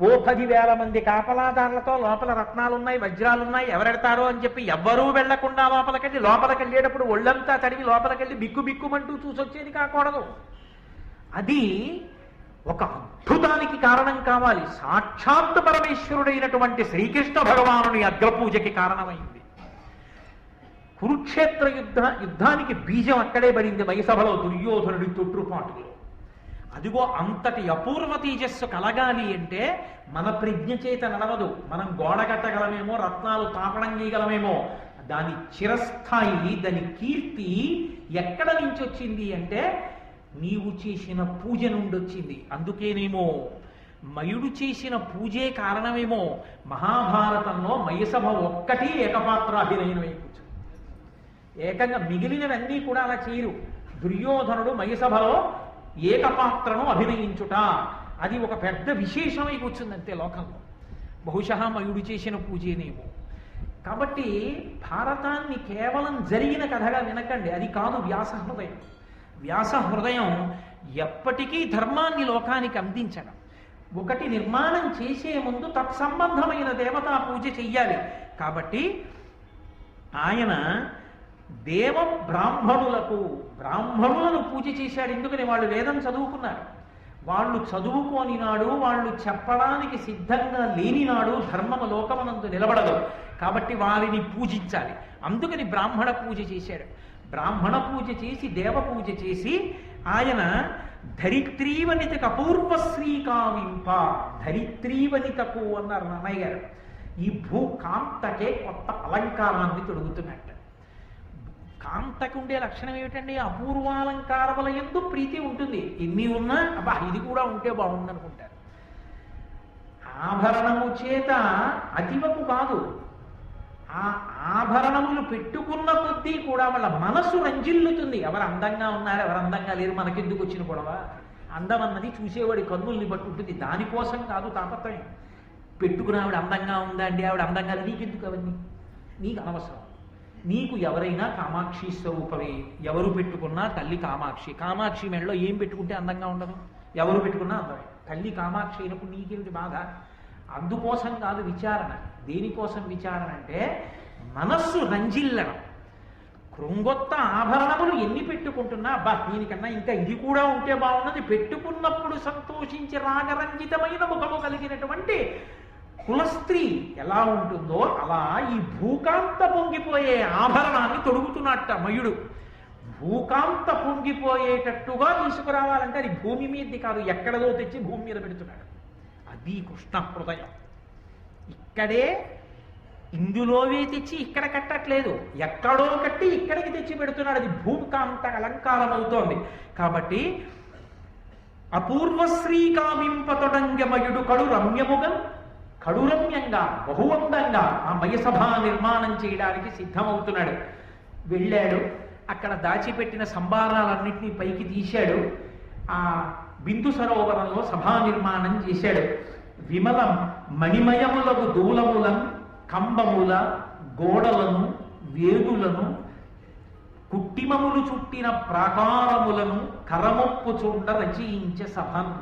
ఓ 10,000 మంది కాపలాదారులతో లోపల రత్నాలున్నాయి, వజ్రాలున్నాయి, ఎవరెడతారో అని చెప్పి ఎవ్వరూ వెళ్లకుండా లోపలికి వెళ్ళేటప్పుడు ఒళ్ళంతా తడివి లోపలికెళ్ళి బిక్కు బిక్కుమంటూ చూసొచ్చేది కాకూడదు. అది ఒక అద్భుతానికి కారణం కావాలి. సాక్షాత్ పరమేశ్వరుడైనటువంటి శ్రీకృష్ణ భగవానుని అగ్రపూజకి కారణమైంది. కురుక్షేత్ర యుద్ధానికి బీజం అక్కడే పడింది, మైసభలో దుర్యోధనుడి తొట్టుపాటులో. అదిగో అంతటి అపూర్వ తేజస్సు కలగాలి అంటే మన ప్రజ్ఞ చేత నడవదు. మనం గోడ కట్టగలమేమో, రత్నాలు తాపడం చేయగలమేమో, దాని చిరస్థాయి, దాని కీర్తి ఎక్కడ నుంచి వచ్చింది అంటే నీవు చేసిన పూజ నుండి వచ్చింది. అందుకేనేమో మయుడు చేసిన పూజే కారణమేమో మహాభారతంలో మయసభ ఒక్కటి ఏకపాత్రాభినయనమై కూర్చుంది. ఏకంగా మిగిలినవన్నీ కూడా అలా చేయరు. దుర్యోధనుడు మయసభలో ఏకపాత్రను అభినయించుట అది ఒక పెద్ద విశేషమై కూర్చుందంతే లోకంలో. బహుశా మయుడు చేసిన పూజేనేమో. కాబట్టి భారతాన్ని కేవలం జరిగిన కథగా వినకండి, అది కాదు వ్యాస హృదయం. వ్యాస హృదయం ఎప్పటికీ ధర్మాన్ని లోకానికి అందించడం. ఒకటి నిర్మాణం చేసే ముందు తత్సంబంధమైన దేవతా పూజ చెయ్యాలి. కాబట్టి ఆయన బ్రాహ్మణులను పూజ చేశాడు. ఎందుకని వాళ్ళు వేదం చదువుకున్నారు. వాళ్ళు చదువుకోని నాడు, వాళ్ళు చెప్పడానికి సిద్ధంగా లేని నాడు ధర్మము లోకమనందు నిలబడదు. కాబట్టి వారిని పూజించాలి. అందుకని బ్రాహ్మణ పూజ చేశాడు. బ్రాహ్మణ పూజ చేసి దేవ పూజ చేసి ఆయన ధరిత్రీవనితకు అపూర్వ శ్రీకావింప, ధరిత్రీవనితకు అన్నారు నాన్నయ్య గారు. ఈ భూకాంతకే కొత్త అలంకారాన్ని తొడుగుతున్నట్టు. కాంతకు ఉండే లక్షణం ఏమిటండి? అపూర్వాలంకారముల యందు ప్రీతి ఉంటుంది. ఎన్ని ఉన్నా అబ్బా ఇది కూడా ఉంటే బాగుందనుకుంటారు. ఆభరణము చేత అతివకు కాదు, ఆ ఆభరణములు పెట్టుకున్న కొద్దీ కూడా వాళ్ళ మనస్సు రంజిల్లుతుంది. ఎవరు అందంగా ఉన్నారు, ఎవరు అందంగా లేరు, మనకెందుకు వచ్చిన గొడవ? అందం అన్నది చూసేవాడి కన్నుల్ని బట్టి ఉంటుంది. దానికోసం కాదు తాపత్రయం. పెట్టుకుని ఆవిడ అందంగా ఉందా అండి, ఆవిడ అందంగా లేదు, నీకెందుకు అవన్నీ? నీకు అనవసరం. నీకు ఎవరైనా కామాక్షి స్వరూపమే. ఎవరు పెట్టుకున్నా తల్లి కామాక్షి. కామాక్షి మెడలో ఏం పెట్టుకుంటే అందంగా ఉండదు? ఎవరు పెట్టుకున్నా అందమే. తల్లి కామాక్షి అయినప్పుడు నీకేమిటి బాధ? అందుకోసం కాదు విచారణ. దేనికోసం విచారణ అంటే మనస్సు రంజిల్లడం. కృంగొత్త ఆభరణములు ఎన్ని పెట్టుకుంటున్నా అబ్బా దీనికన్నా ఇంకా ఇది కూడా ఉంటే బాగున్నది, పెట్టుకున్నప్పుడు సంతోషించి రాగరంజితమైన ముఖము కలిగినటువంటి కులస్త్రీ ఎలా ఉంటుందో అలా ఈ భూకాంత పొంగిపోయే ఆభరణాన్ని తొడుగుతున్నట్ట మయుడు. భూకాంత పొంగిపోయేటట్టుగా తీసుకురావాలంటే అది భూమి మీదది కాదు, ఎక్కడదో తెచ్చి భూమి మీద పెడుతున్నాడు. అది కృష్ణ హృదయం. ఇక్కడే ఇందులోవే తెచ్చి ఇక్కడ కట్టట్లేదు, ఎక్కడో కట్టి ఇక్కడికి తెచ్చి పెడుతున్నాడు. అది భూమికాంత అలంకారం అవుతోంది. కాబట్టి అపూర్వ శ్రీకావింపతొడంగమయుడు కడు రమ్యముగా, కడురమ్యంగా, బహువందంగా ఆ మయసభా నిర్మాణం చేయడానికి సిద్ధమవుతున్నాడు. వెళ్ళాడు, అక్కడ దాచిపెట్టిన సంభారాలన్నింటినీ పైకి తీశాడు. ఆ బిందు సరోవరంలో సభా నిర్మాణం చేశాడు. విమలం మణిమయములకు దూలములను, కంబముల గోడలను, వేదులను, కుట్టిమములు చుట్టిన ప్రాకారములను కరమొప్పు చూడ రచయించే సభను.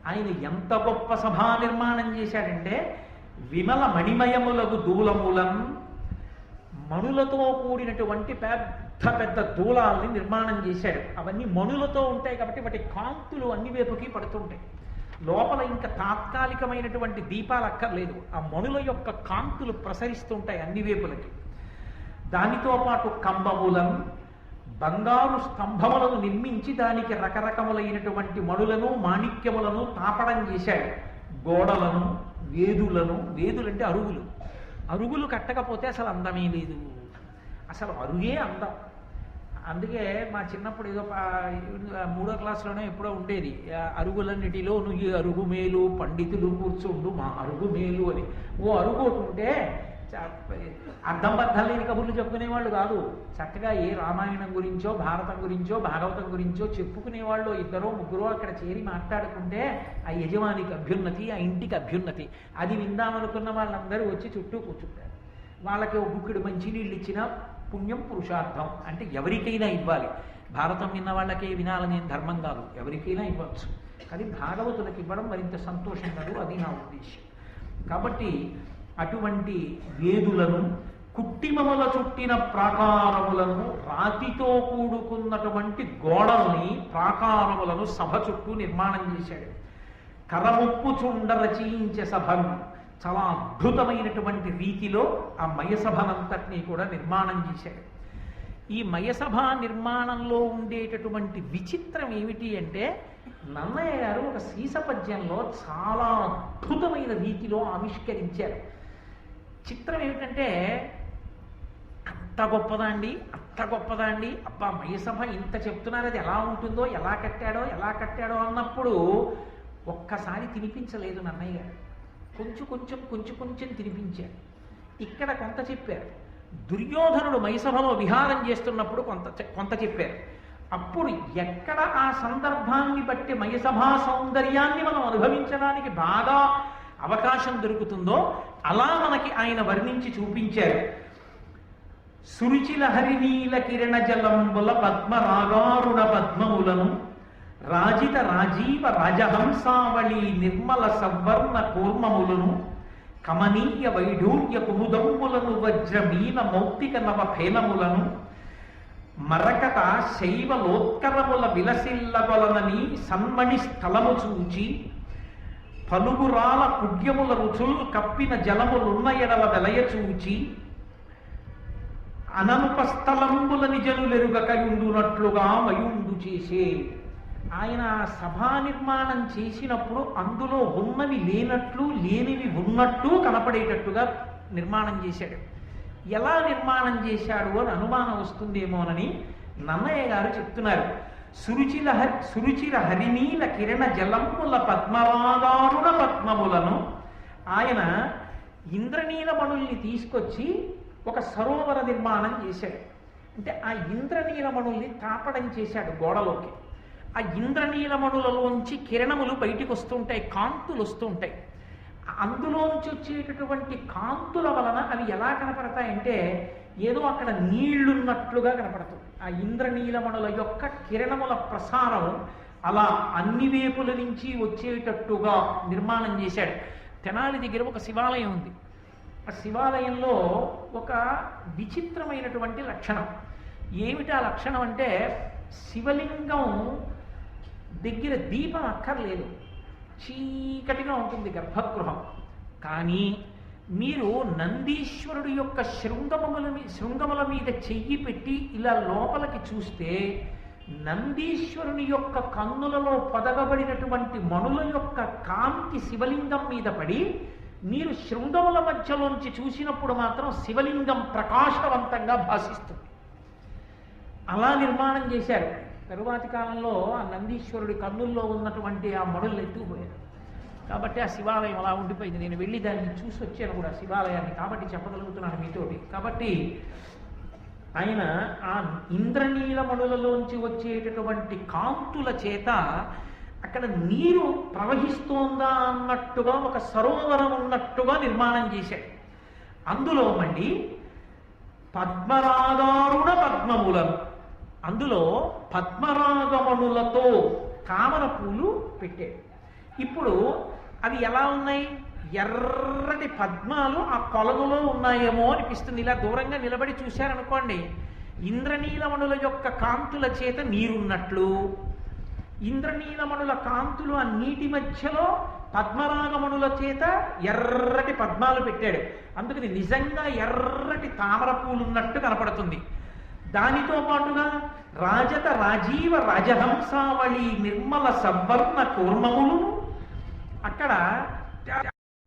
ఆయన ఎంత గొప్ప సభా నిర్మాణం చేశాడంటే, విమల మణిమయములకు దూలములం, మణులతో కూడినటువంటి పెద్ద పెద్ద దూలాల్ని నిర్మాణం చేశాడు. అవన్నీ మణులతో ఉంటాయి కాబట్టి వాటి కాంతులు అన్ని వైపుకి పడుతుంటాయి. లోపల ఇంకా తాత్కాలికమైనటువంటి దీపాలు అక్కర్లేదు, ఆ మణుల యొక్క కాంతులు ప్రసరిస్తుంటాయి అన్ని వైపులకి. దానితో పాటు కంబములను, బంగారు స్తంభములను నిర్మించి దానికి రకరకములైనటువంటి మణులను, మాణిక్యములను తాపడం చేశాడు. గోడలను, వేదులను, వేదులంటే అరుగులు, అరుగులు కట్టకపోతే అసలు అందమే లేదు. అసలు అరుగే అందం. అందుకే మా చిన్నప్పుడు ఏదో 3వ క్లాసులోనే ఎప్పుడో ఉండేది, అరుగులన్నిటిలో నువ్వు ఈ అరుగు మేలు పండితులు కూర్చుండు మా అరుగు మేలు అని. ఓ అరుగు ఒకటి ఉంటే అర్థం బద్దం లేని కబుర్లు చెప్పుకునేవాళ్ళు కాదు. చక్కగా ఏ రామాయణం గురించో, భారతం గురించో, భాగవతం గురించో చెప్పుకునేవాళ్ళు 2 3 అక్కడ చేరి మాట్లాడుకుంటే ఆ యజమానికి అభ్యున్నతి, ఆ ఇంటికి అభ్యున్నతి. అది విందామనుకున్న వాళ్ళందరూ వచ్చి చుట్టూ కూర్చుంటారు. వాళ్ళకి ఒక గుక్కిడు మంచినీళ్ళు ఇచ్చిన పుణ్యం, పురుషార్థం. అంటే ఎవరికైనా ఇవ్వాలి. భారతం విన్న వాళ్ళకే వినాలనే ధర్మం కాదు, ఎవరికైనా ఇవ్వచ్చు. కానీ భాగవతులకు ఇవ్వడం మరింత సంతోషం కాదు, అది నా ఉద్దేశం. కాబట్టి అటువంటి వేదులను, కుట్టిమముల చుట్టిన ప్రాకారములను, రాతితో కూడుకున్నటువంటి గోడల్ని, ప్రాకారములను సభ చుట్టూ నిర్మాణం చేశాడు. కరముప్పు చుండ రచయించే సభను, చాలా అద్భుతమైనటువంటి రీతిలో ఆ మయసభనంతటినీ కూడా నిర్మాణం చేశాడు. ఈ మయసభ నిర్మాణంలో ఉండేటటువంటి విచిత్రం ఏమిటి అంటే, నన్నయ్య గారు ఒక సీసపద్యంలో చాలా అద్భుతమైన రీతిలో ఆవిష్కరించారు. చిత్రం ఏమిటంటే, అంత గొప్పదా అండి, అబ్బా మయసభ ఇంత చెప్తున్నారు, అది ఎలా ఉంటుందో, ఎలా కట్టాడో అన్నప్పుడు ఒక్కసారి తినిపించలేదు నన్నయ్య గారు. కొంచెం తినిపించారు. ఇక్కడ కొంత చెప్పారు. దుర్యోధనుడు మైసభలో విహారం చేస్తున్నప్పుడు కొంత చెప్పారు. అప్పుడు ఎక్కడ ఆ సందర్భాన్ని బట్టి మయసభా సౌందర్యాన్ని మనం అనుభవించడానికి బాగా అవకాశం దొరుకుతుందో అలా మనకి ఆయన వర్ణించి చూపించారు. సురుచిల హరినీల కిరణ జలంబుల పద్మరాగారుణ పద్మములను, రాజిత రాజీవ రాజహంసావళి నిర్మల సవర్ణ కూర్మములను, కమనీయ వైఢూర్య కుముదంబులను, వజ్రమీన మౌక్తిక నవ ఫేనములను, మరకత శైవలోత్కరముల విలసిల్లగొలనని సన్మణి స్థలము చూచి, పలుగురాల కుడ్యముల రుచులు కప్పిన జలములున్న ఎడల వెలయ చూచి, అననుపస్థలంబుల నిజనులెరుగకయుండునట్లుగా మయుండు చేసే. ఆయన సభా నిర్మాణం చేసినప్పుడు అందులో ఉన్నవి లేనట్లు, లేనివి ఉన్నట్టు కనపడేటట్టుగా నిర్మాణం చేశాడు. ఎలా నిర్మాణం చేశాడు అని అనుమానం వస్తుందేమోనని నన్నయ్య గారు చెప్తున్నారు. సురుచిర హరినీల కిరణ జలంబుల పద్మరాగారుణ పద్మములను, ఆయన ఇంద్రనీలమణుల్ని తీసుకొచ్చి ఒక సరోవర నిర్మాణం చేశాడు. అంటే ఆ ఇంద్రనీలమణుల్ని తాపడం చేశాడు గోడలోకి. ఆ ఇంద్రనీలమణులలోంచి కిరణములు బయటికి వస్తుంటాయి, కాంతులు వస్తుంటాయి. అందులోంచి వచ్చేటటువంటి కాంతుల వలన అవి ఎలా కనపడతాయంటే, ఏదో అక్కడ నీళ్లున్నట్లుగా కనపడుతుంది. ఆ ఇంద్రనీలమణుల యొక్క కిరణముల ప్రసారం అలా అన్ని వైపుల నుంచి వచ్చేటట్టుగా నిర్మాణం చేశాడు. తెనాలి దగ్గర ఒక శివాలయం ఉంది. ఆ శివాలయంలో ఒక విచిత్రమైనటువంటి లక్షణం. ఏమిటి ఆ లక్షణం అంటే, శివలింగం దగ్గర దీపం అక్కర్లేదు, చీకటిగా ఉంటుంది గర్భగృహం. కానీ మీరు నందీశ్వరుడు యొక్క శృంగముల మీద చెయ్యి పెట్టి ఇలా లోపలికి చూస్తే, నందీశ్వరుని యొక్క కన్నులలో పొదగబడినటువంటి మణుల యొక్క కాంతి శివలింగం మీద పడి మీరు శృంగముల మధ్యలోంచి చూసినప్పుడు మాత్రం శివలింగం ప్రకాశవంతంగా భాసిస్తుంది. అలా నిర్మాణం చేశారు. తరువాతి కాలంలో ఆ నందీశ్వరుడి కన్నుల్లో ఉన్నటువంటి ఆ మడులు ఎత్తుకుపోయారు. కాబట్టి ఆ శివాలయం అలా ఉండిపోయింది. నేను వెళ్ళి దాన్ని చూసి వచ్చాను కూడా శివాలయాన్ని, కాబట్టి చెప్పగలుగుతున్నాను మీతోటి. కాబట్టి ఆయన ఆ ఇంద్రనీలమణులలోంచి వచ్చేటటువంటి కాంతుల చేత అక్కడ నీరు ప్రవహిస్తోందా అన్నట్టుగా ఒక సరోవరం ఉన్నట్టుగా నిర్మాణం చేశాడు. అందులో మళ్ళీ పద్మరాగారుణ పద్మములను, అందులో పద్మరాగమణులతో తామర పూలు పెట్టాడు. ఇప్పుడు అవి ఎలా ఉన్నాయి? ఎర్రటి పద్మాలు ఆ కొలనులో ఉన్నాయేమో అనిపిస్తుంది. ఇలా దూరంగా నిలబడి చూశారనుకోండి, ఇంద్రనీలమణుల యొక్క కాంతుల చేత నీరున్నట్లు, ఇంద్రనీలమణుల కాంతులు ఆ నీటి మధ్యలో పద్మరాగమణుల చేత ఎర్రటి పద్మాలు పెట్టాడు. అందుకని నిజంగా ఎర్రటి తామర పూలు ఉన్నట్టు కనపడుతుంది. దానితో పాటుగా రాజత రాజీవ రాజహంసావళి నిర్మల సవర్ణ కూర్మములు అక్కడ